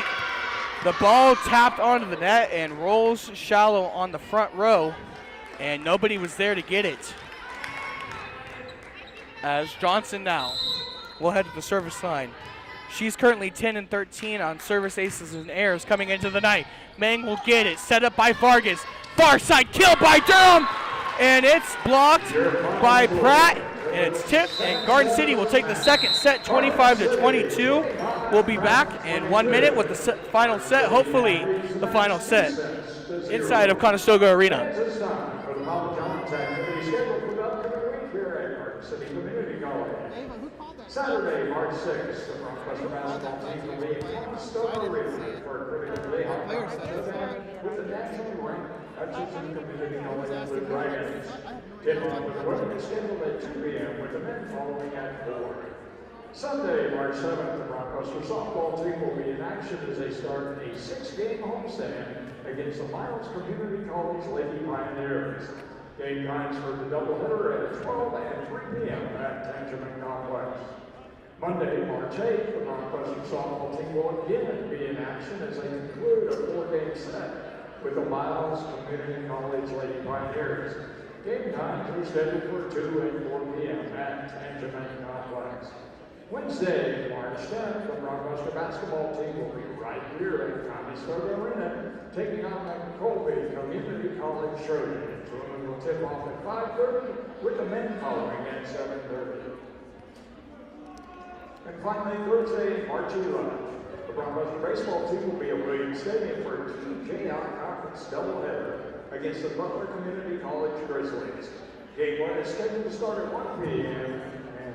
the ball tapped onto the net and rolls shallow on the front row, and nobody was there to get it. As Johnson now will head to the service line. She's currently 10 and 13 on service aces and airs coming into the night. Meng will get it, set up by Vargas. Far side kill by Durham, and it's blocked by Pratt, and it's tipped, and Garden City will take the second set 25-22. We'll be back in 1 minute with the final set, hopefully the final set inside of Conestoga Arena. Saturday, March 6th, the Broncos basketball team will be in Conestoga Arena for a critical day with the national ranked Hutchinson Community College Blue Dragons. Tip-off with the women is scheduled at 2 p.m. with the men following at 4. Sunday, March 7th, the Broncos softball team will be in action as they start a 6-game homestand against the Miles Community College Lady Pioneers. Game times for the doubleheader at 12 and 3 p.m. at Tangerman Complex. Monday, March 8th, the Broncos softball team will again be in action as they conclude a 4-game set with the Miles Community College Lady Pioneers. Game times are scheduled for 2 and 4 p.m. at Tangerman Complex. Wednesday, March 10th, the Broncos basketball team will be right here at Conestoga Arena, taking on the Colby Community College Trojans. The women will tip off at 5:30, with the men following at 7:30. And finally, Thursday, March 11th, the Broncos baseball team will be at Williams Stadium for a TJI Conference doubleheader against the Butler Community College Grizzlies. Game 1 is scheduled to start at 1 p.m.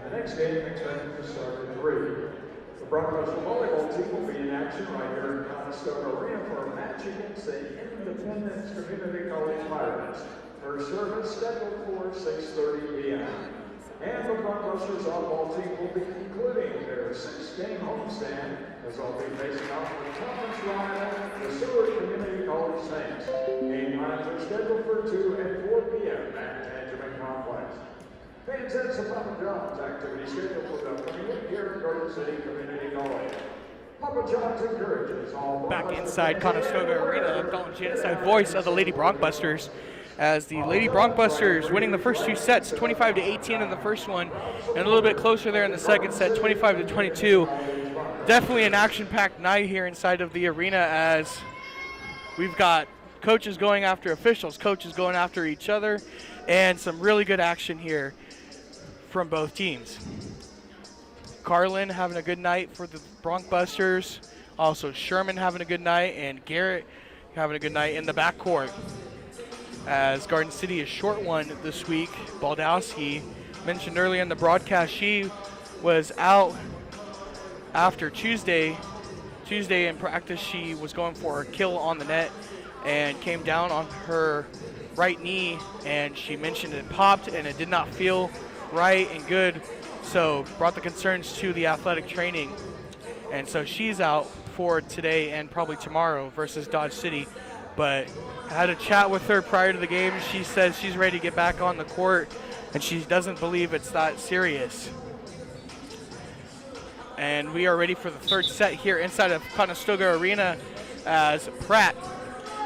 The next game is expected to start at 3. The Broncos volleyball team will be in action right here in Conestoga Arena for a match against the Independence Community College Pirates. First service scheduled for 6:30 p.m. And the Broncos softball team will be concluding their 6-game homestand as they'll be facing off with conference rival, the Seward Community College Saints. Game times are scheduled for 2 and 4 p.m. at Tangerman Complex. Fans had some Papa John's activity scheduled for the upcoming week here at Garden City Community College. Papa John's encourages all back inside Conestoga Arena, Dalton Genocide, voice of the Lady Bronkbusters, as the Lady Bronkbusters winning the first 2 sets, 25-18 in the first one, and a little bit closer there in the second set, 25-22. Definitely an action-packed night here inside of the arena, as we've got coaches going after officials, coaches going after each other, and some really good action here from both teams. Carlin having a good night for the Bronkbusters, also Sherman having a good night, and Garrett having a good night in the backcourt. As Garden City is short one this week, Baldowski mentioned earlier in the broadcast she was out after Tuesday in practice. She was going for a kill on the net and came down on her right knee, and she mentioned it popped and it did not feel right and good, so brought the concerns to the athletic training, and so she's out for today and probably tomorrow versus Dodge City. But I had a chat with her prior to the game. She says she's ready to get back on the court, and she doesn't believe it's that serious. And we are ready for the third set here inside of Conestoga Arena, as Pratt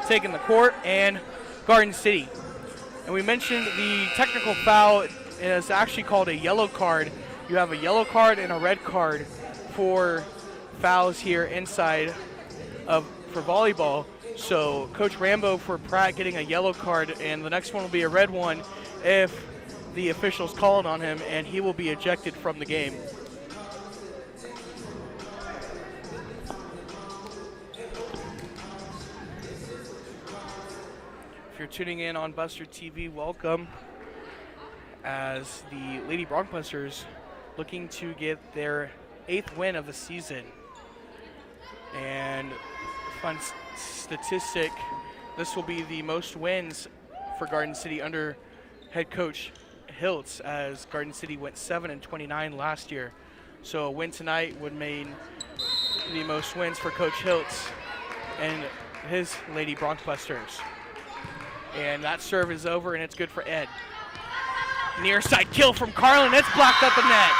taking the court and Garden City. And we mentioned the technical foul is actually called a yellow card. You have a yellow card and a red card for fouls here inside of for volleyball. So Coach Rambo for Pratt getting a yellow card, and the next one will be a red one if the officials call it on him, and he will be ejected from the game. If you're tuning in on Buster TV, welcome, as the Lady Bronkbusters looking to get their 8th win of the season. And fun statistic, this will be the most wins for Garden City under head coach Hiltz, as Garden City went 7-29 last year. So a win tonight would mean the most wins for Coach Hiltz and his Lady Bronkbusters. And that serve is over, and it's good for Ed. Near side kill from Carlin, it's blocked at the net.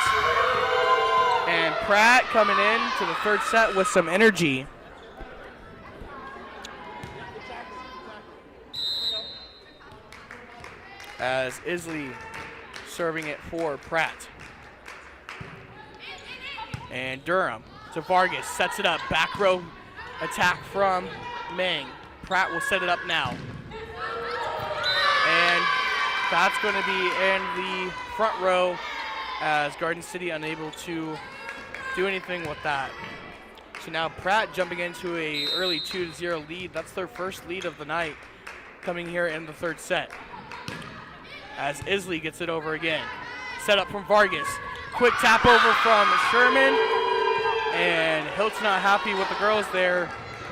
And Pratt coming in to the third set with some energy. As Isley serving it for Pratt. And Durham to Vargas, sets it up, back row attack from Meng. Pratt will set it up now. And that's going to be in the front row as Garden City unable to do anything with that. So now Pratt jumping into a early 2-0 lead. That's their first lead of the night coming here in the third set. As Isley gets it over again. Set up from Vargas. Quick tap over from Sherman. And Hilt's not happy with the girls there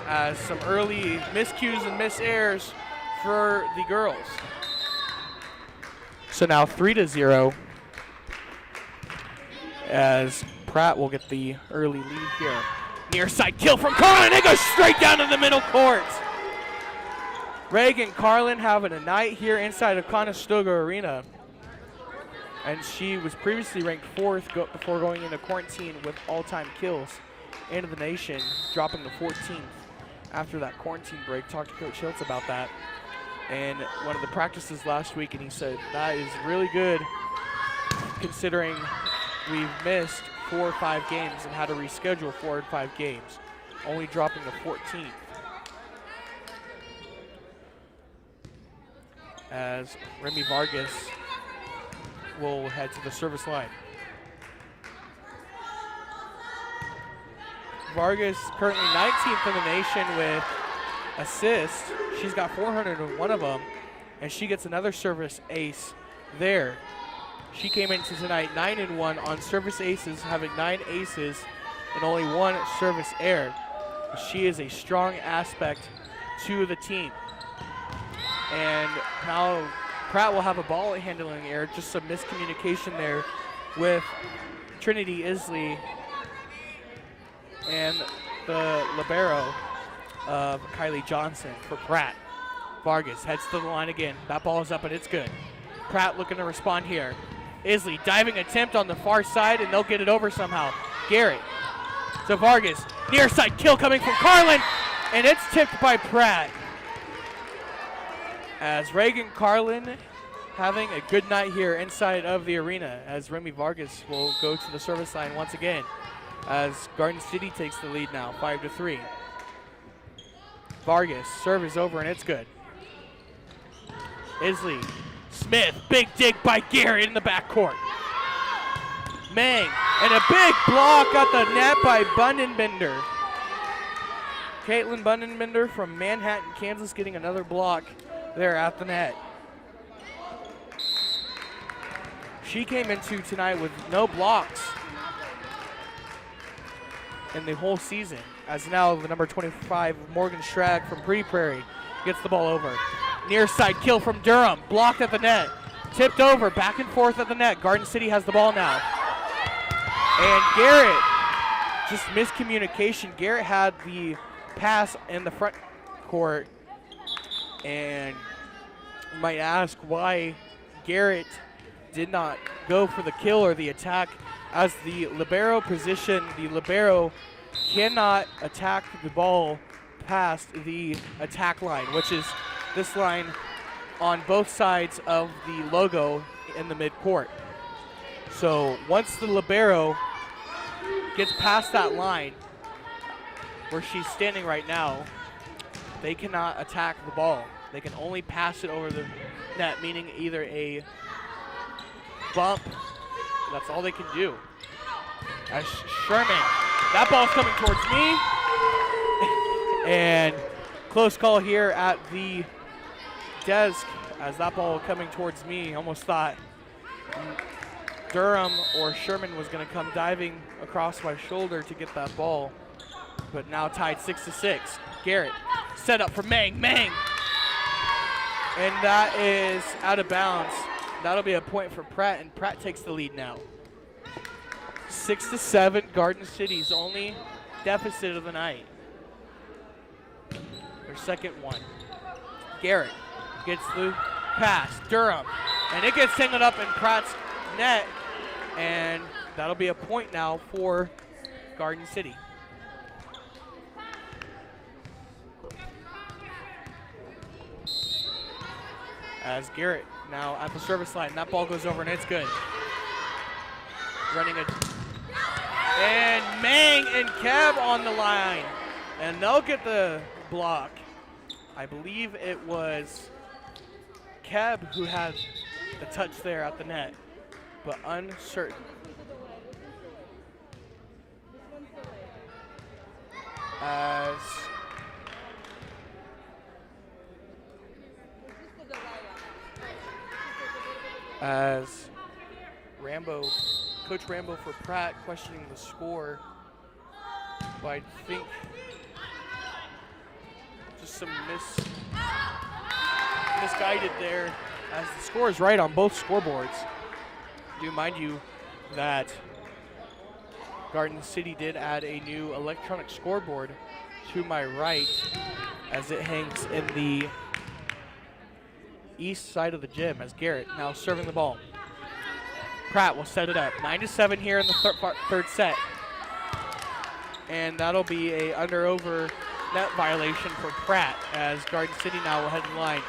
as some early miscues and misairs for the girls. So now 3-0 as Pratt will get the early lead here. Near side kill from Carlin. It goes straight down to the middle court. Reagan Carlin having a night here inside of Conestoga Arena. And she was previously ranked 4th before going into quarantine with all-time kills into the nation, dropping to 14th after that quarantine break. Talked to Coach Hiltz about that. And one of the practices last week, and he said that is really good considering we've missed 4 or 5 games and had to reschedule 4 or 5 games, only dropping to 14th. As Remy Vargas will head to the service line. Vargas currently 19th in the nation with assists. She's got 401 of them, and she gets another service ace there. She came into tonight 9-1 on service aces, having 9 aces and only 1 service error. She is a strong aspect to the team. And now Pratt will have a ball handling error, just some miscommunication there with Trinity Isley and the libero of Kylie Johnson for Pratt. Vargas heads to the line again. That ball is up and it's good. Pratt looking to respond here. Isley diving attempt on the far side and they'll get it over somehow. Garrett to Vargas. Near side kill coming from Carlin and it's tipped by Pratt. As Reagan Carlin having a good night here inside of the arena as Remy Vargas will go to the service line once again as Garden City takes the lead now, 5-3. Vargas, serve is over and it's good. Isley, Smith, big dig by Garrett in the backcourt. Meng, and a big block at the net by Bundenbender. Caitlin Bundenbender from Manhattan, Kansas getting another block there at the net. She came into tonight with no blocks in the whole season, as now the number 25, Morgan Strag from Pretty Prairie, gets the ball over. Near side kill from Durham, blocked at the net, tipped over, back and forth at the net. Garden City has the ball now. And Garrett, just miscommunication. Garrett had the pass in the front court, and you might ask why Garrett did not go for the kill or the attack. As the libero position, the libero cannot attack the ball past the attack line, which is this line on both sides of the logo in the midcourt. So once the libero gets past that line where she's standing right now, they cannot attack the ball. They can only pass it over the net, meaning either a bump. That's all they can do. As Sherman, that ball's coming towards me. And close call here at the desk as that ball coming towards me. Almost thought Durham or Sherman was going to come diving across my shoulder to get that ball. But now tied 6-6. Garrett set up for Meng. Meng. And that is out of bounds. That'll be a point for Pratt, and Pratt takes the lead now. 6-7, Garden City's only deficit of the night. Their second one. Garrett gets the pass. Durham. And it gets tangled up in Pratt's net. And that'll be a point now for Garden City. As Garrett now at the service line. That ball goes over and it's good. And Mang and Keb on the line. And they'll get the block. I believe it was Keb who had the touch there at the net, but uncertain. As Coach Rambo for Pratt questioning the score, but I think just some misguided there, as the score is right on both scoreboards. Do mind you that Garden City did add a new electronic scoreboard to my right, as it hangs in the east side of the gym, as Garrett now serving the ball. Pratt will set it up. 9-7 here in the third set. And that'll be a under-over net violation for Pratt, as Garden City now will head to the line.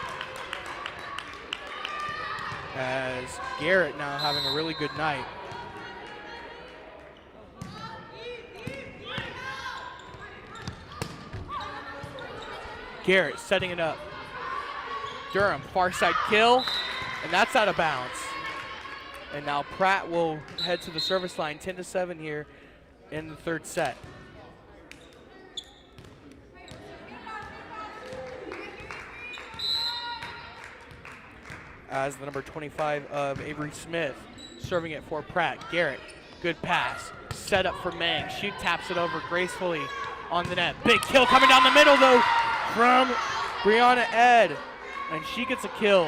As Garrett now having a really good night. Garrett setting it up. Durham, far side kill, and that's out of bounds. And now Pratt will head to the service line, 10-7 here in the third set. As the number 25 of Avery Smith serving it for Pratt. Garrett, good pass, set up for Mang. She taps it over gracefully on the net. Big kill coming down the middle though from Brianna Ed, and she gets a kill.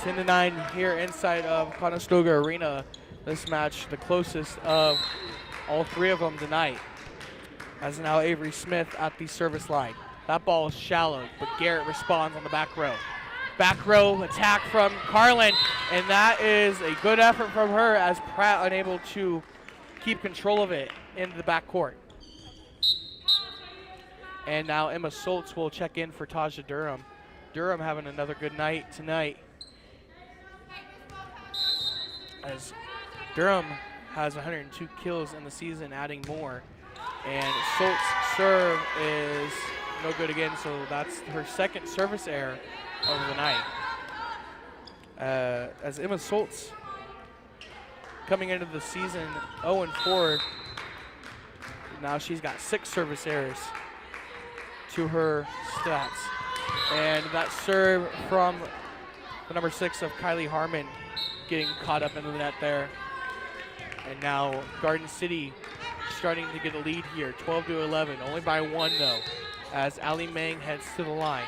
Ten to 9 here inside of Conestoga Arena. This match the closest of all three of them tonight. As now Avery Smith at the service line. That ball is shallow, but Garrett responds on the back row. Back row attack from Carlin, and that is a good effort from her, as Pratt unable to keep control of it into the back court. And now Emma Soltz will check in for Taja Durham. Durham having another good night tonight, as Durham has 102 kills in the season, adding more. And Solt's serve is no good again, so that's her second service error of the night. As Emma Soltz coming into the season 0-4, now she's got 6 service errors to her stats. And that serve from the number 6 of Kylie Harmon getting caught up into the net there. And now Garden City starting to get a lead here, 12-11, only by 1 though, as Ali Mang heads to the line.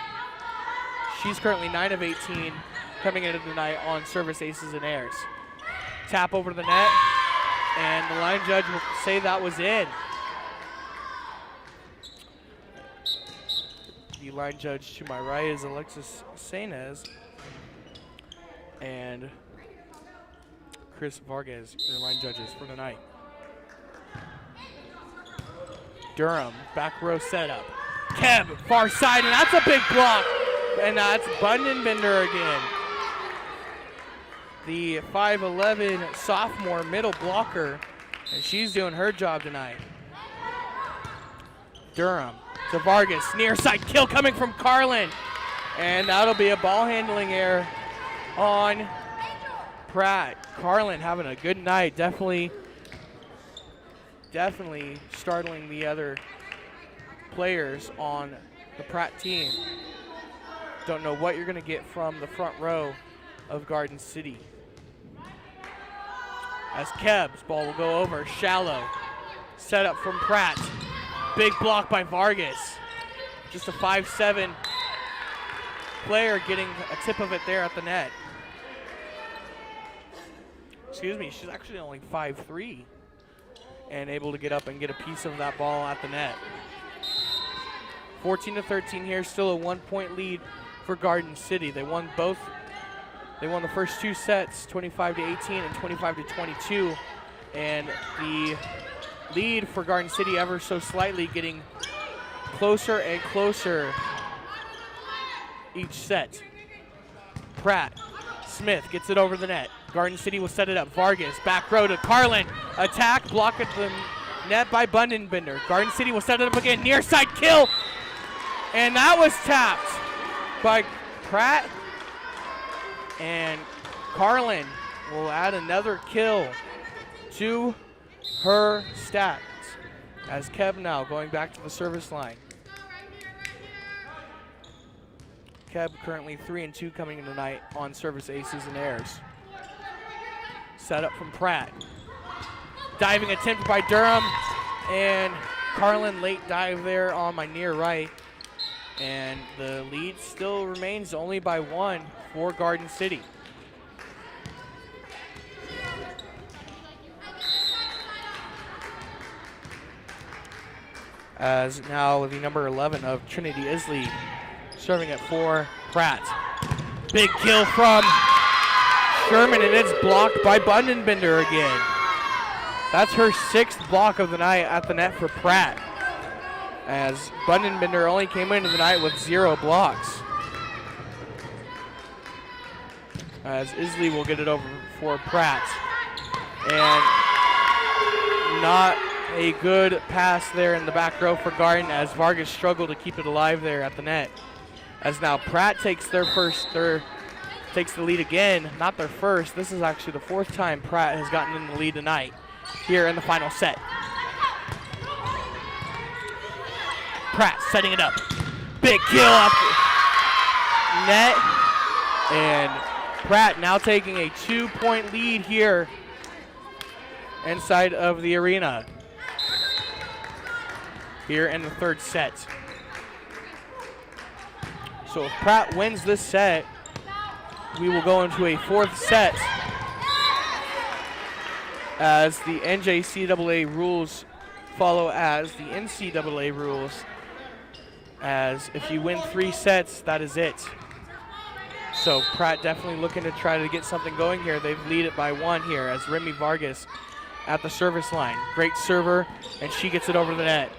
She's currently 9 of 18 coming into the night on service aces and airs. Tap over to the net, and the line judge will say that was in. The line judge to my right is Alexis Sainez, and Chris Vargas, the line judges for the night. Durham, back row setup. Keb, far side, and that's a big block. And that's Bundenbender again. The 5'11" sophomore middle blocker, and she's doing her job tonight. Durham to Vargas, near side kill coming from Carlin. And that'll be a ball handling error on Pratt. Carlin having a good night, definitely startling the other players on the Pratt team. Don't know what you're going to get from the front row of Garden City. As Keb's ball will go over, shallow. Set up from Pratt. Big block by Vargas. Just a 5'7" player getting a tip of it there at the net. excuse me, she's actually only 5'3", and able to get up and get a piece of that ball at the net. 14-13 here, still a 1-point lead for Garden City. They won the first 2 sets, 25-18 and 25-22, and the lead for Garden City ever so slightly getting closer and closer each set. Pratt, Smith gets it over the net. Garden City will set it up. Vargas, back row to Carlin. Attack, block at the net by Bundenbender. Garden City will set it up again. Near side kill. And that was tapped by Pratt. And Carlin will add another kill to her stats as Kev now going back to the service line. Kev currently 3-2 coming in tonight on service aces and airs. Set up from Pratt. Diving attempt by Durham, and Carlin late dive there on my near right. And the lead still remains only by 1 for Garden City. As now the number 11 of Trinity Isley serving it for Pratt. Big kill from Sherman, and it's blocked by Bundenbender again. That's her 6th block of the night at the net for Pratt, as Bundenbender only came into the night with 0 blocks. As Isley will get it over for Pratt. And not a good pass there in the back row for Garden, as Vargas struggled to keep it alive there at the net. As now Pratt takes takes the lead again, not their first. This is actually the 4th time Pratt has gotten in the lead tonight here in the final set. Pratt setting it up. Big kill up net. And Pratt now taking a 2-point lead here inside of the arena here in the 3rd set. So if Pratt wins this set, we will go into a 4th set as the NJCAA rules follow as the NCAA rules, as if you win 3 sets, that is it. So Pratt definitely looking to try to get something going here. They've lead it by 1 here as Remy Vargas at the service line. Great server, and she gets it over the net.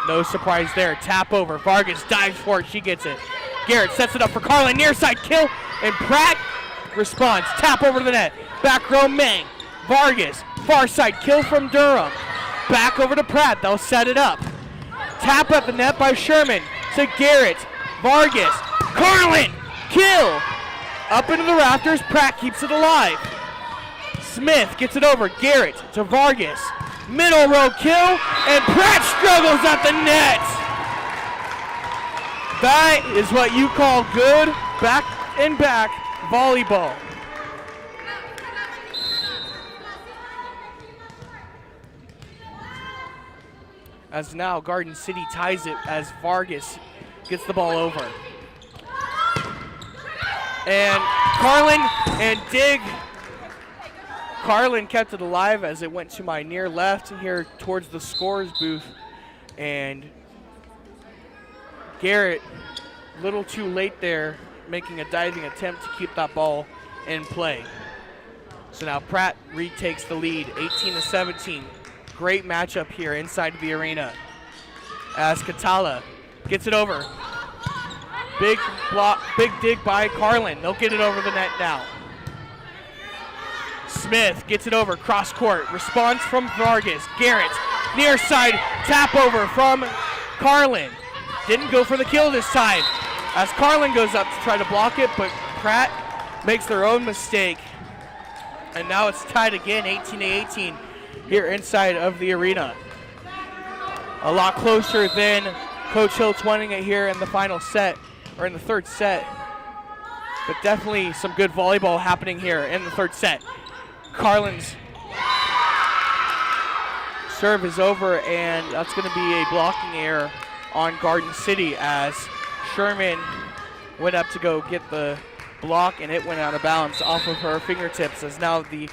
No surprise there. Tap over. Vargas dives for it. She gets it. Garrett sets it up for Carlin. Near side kill, and Pratt responds. Tap over the net. Back row Meng. Vargas. Far side kill from Durham. Back over to Pratt. They'll set it up. Tap at the net by Sherman to Garrett. Vargas. Carlin. Kill. Up into the rafters. Pratt keeps it alive. Smith gets it over. Garrett to Vargas. Middle row kill, and Pratt struggles at the net. That is what you call good back and back volleyball. As now Garden City ties it as Vargas gets the ball over. And Carlin and Dig. Carlin kept it alive as it went to my near left here towards the scorer's booth. And Garrett, a little too late there, making a diving attempt to keep that ball in play. So now Pratt retakes the lead, 18-17. Great matchup here inside the arena as Katala gets it over. Big block, big dig by Carlin. They'll get it over the net now. Smith gets it over, cross court, response from Vargas. Garrett, near side, tap over from Carlin. Didn't go for the kill this time as Carlin goes up to try to block it, but Pratt makes their own mistake. And now it's tied again, 18-18 here inside of the arena. A lot closer than Coach Hill's winning it here in the final set, or in the 3rd set. But definitely some good volleyball happening here in the 3rd set. Carlin's serve is over, and that's going to be a blocking error on Garden City as Sherman went up to go get the block, and it went out of bounds off of her fingertips, as now the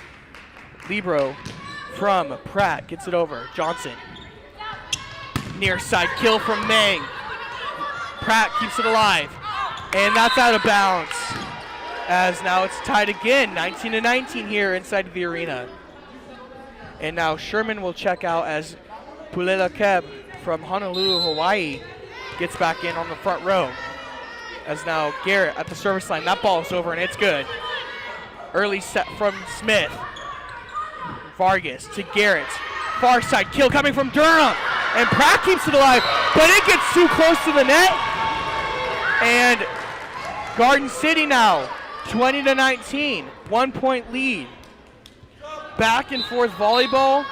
libero from Pratt gets it over. Johnson. Near side kill from Meng. Pratt keeps it alive. And that's out of bounds. As now it's tied again, 19-19 here inside of the arena. And now Sherman will check out as Pulela Keb from Honolulu, Hawaii gets back in on the front row. As now Garrett at the service line. That ball is over and it's good. Early set from Smith. Vargas to Garrett. Far side kill coming from Durham. And Pratt keeps it alive, but it gets too close to the net. And Garden City now, 20-19, 1 point lead. Back and forth volleyball,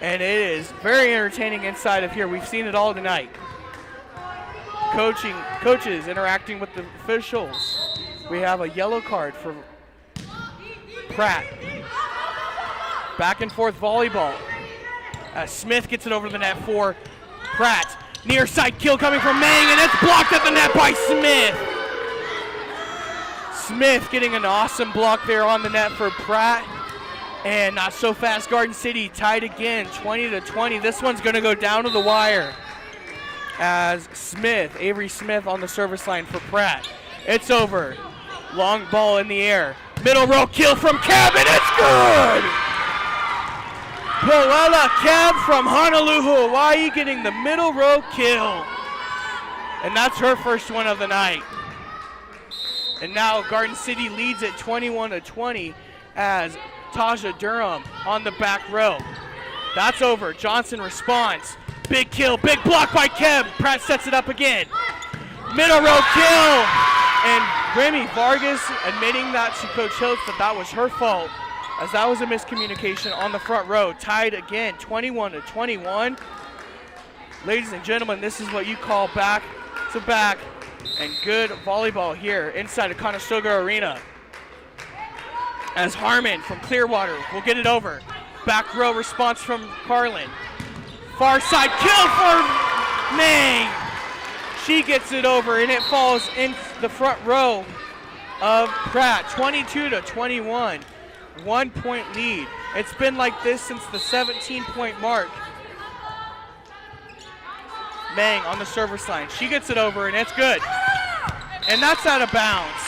and it is very entertaining inside of here. We've seen it all tonight. Coaches interacting with the officials. We have a yellow card for Pratt. Back and forth volleyball. Smith gets it over the net for Pratt. Near side kill coming from Meng, and it's blocked at the net by Smith. Smith getting an awesome block there on the net for Pratt. And not so fast, Garden City tied again, 20-20. This one's gonna go down to the wire. As Smith, Avery Smith on the service line for Pratt. It's over. Long ball in the air. Middle row kill from Keb, and it's good! Pulela Keb from Honolulu, Hawaii getting the middle row kill. And that's her first one of the night. And now Garden City leads at 21-20 as Taja Durham on the back row. That's over. Johnson responds. Big kill, big block by Keb. Pratt sets it up again. Middle row kill. And Remy Vargas admitting that to Coach Hiltz that was her fault, as that was a miscommunication on the front row. Tied again, 21-21. Ladies and gentlemen, this is what you call back-to-back and good volleyball here inside of Conestoga Arena. As Harmon from Clearwater will get it over. Back row response from Carlin. Far side kill for Meng. She gets it over and it falls in the front row of Pratt. 22-21. 1 point lead. It's been like this since the 17-point mark. Meng on the service line. She gets it over and it's good. And that's out of bounds.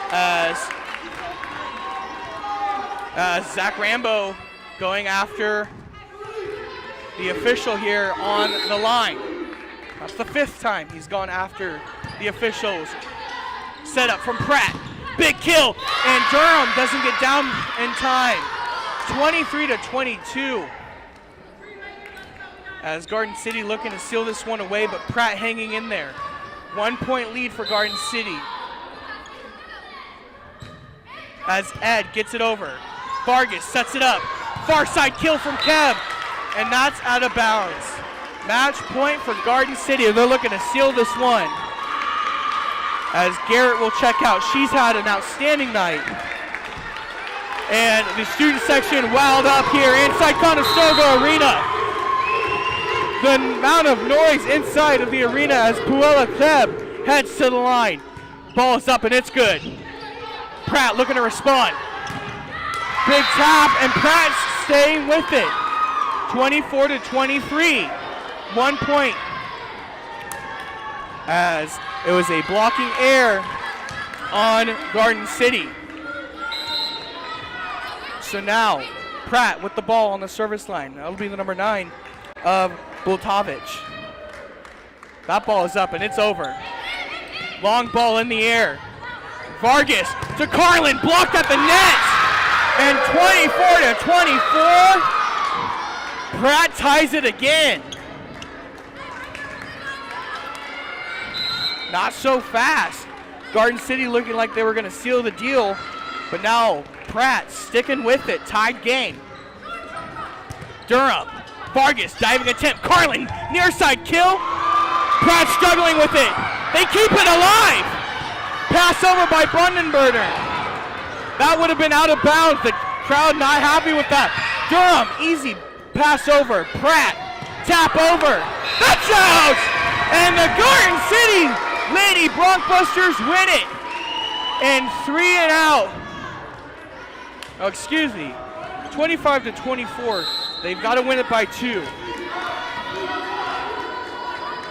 As Zach Rambo going after the official here on the line. That's the 5th time he's gone after the officials. Set up from Pratt. Big kill, and Durham doesn't get down in time. 23-22. As Garden City looking to seal this one away, but Pratt hanging in there. 1 point lead for Garden City. As Ed gets it over. Vargas sets it up. Far side kill from Keb, and that's out of bounds. Match point for Garden City. They're looking to seal this one. As Garrett will check out. She's had an outstanding night. And the student section wound up here inside Conestoga Arena. The amount of noise inside of the arena as Pulela Keb heads to the line. Ball is up and it's good. Pratt looking to respond. Big tap and Pratt staying with it. 24-23. 1 point. As it was a blocking error on Garden City. So now Pratt with the ball on the service line. That'll be the number 9 of Bultovich. That ball is up and it's over. Long ball in the air. Vargas to Carlin, blocked at the net. And 24-24. Pratt ties it again. Not so fast. Garden City looking like they were going to seal the deal, but now Pratt sticking with it. Tied game. Durham. Vargas diving attempt. Carlin near side kill. Pratt struggling with it. They keep it alive. Pass over by Bundenberger. That would have been out of bounds. The crowd not happy with that. Durham, easy pass over. Pratt, tap over. That's out! And the Garden City Lady Broncbusters win it. And 3 and out. Oh, excuse me. 25-24. They've got to win it by 2.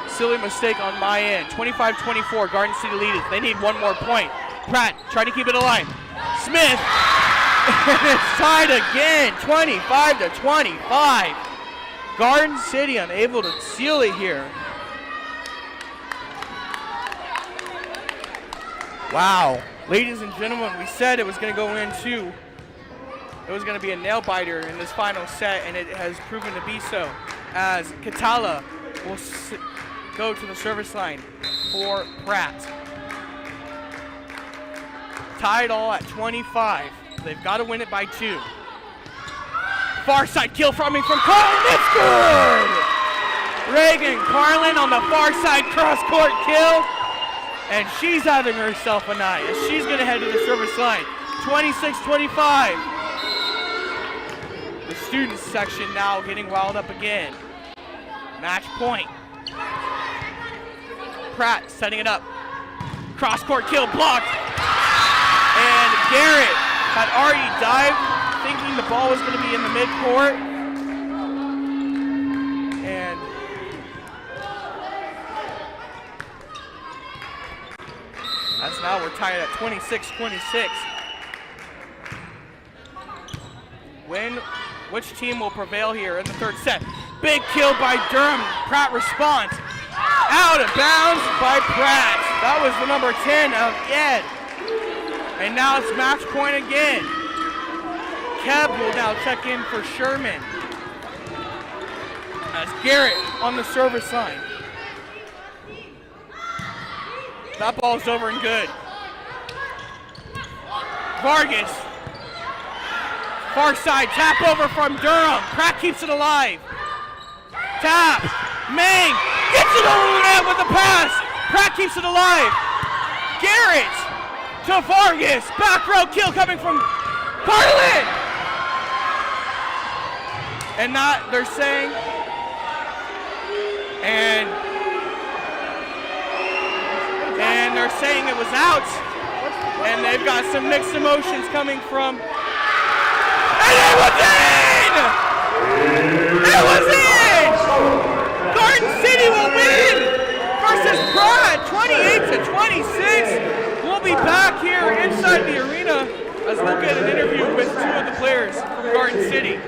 Silly mistake on my end. 25-24. Garden City lead it. They need one more point. Pratt trying to keep it alive. Smith. And it's tied again. 25-25. Garden City unable to seal it here. Wow. Ladies and gentlemen, we said it was going to go into, it was going to be a nail biter in this final set, and it has proven to be so, as Katala will go to the service line for Pratt. Tied all at 25. They've got to win it by 2. Far side kill from Carlin. It's good! Reagan Carlin on the far side cross court kill. And she's having herself a night as she's going to head to the service line. 26-25. The students section now getting wound up again. Match point. Pratt setting it up. Cross court kill blocked. And Garrett had already dived, thinking the ball was going to be in the midcourt. And that's now we're tied at 26-26. Which team will prevail here in the third set? Big kill by Durham. Pratt responds. Out of bounds by Pratt. That was the number 10 of Ed. And now it's match point again. Keb will now check in for Sherman. As Garrett on the service line. That ball's over and good. Vargas. Far side tap over from Durham. Pratt keeps it alive. Tap. Mang gets it over the net with the pass. Pratt keeps it alive. Garrett to Vargas. Back row kill coming from Carlin. And not, they're saying, and they're saying it was out. And they've got some mixed emotions coming from, and it was in! It was in! Garden City will win versus Pratt, 28-26. We'll be back here inside the arena as we'll get an interview with 2 of the players from Garden City.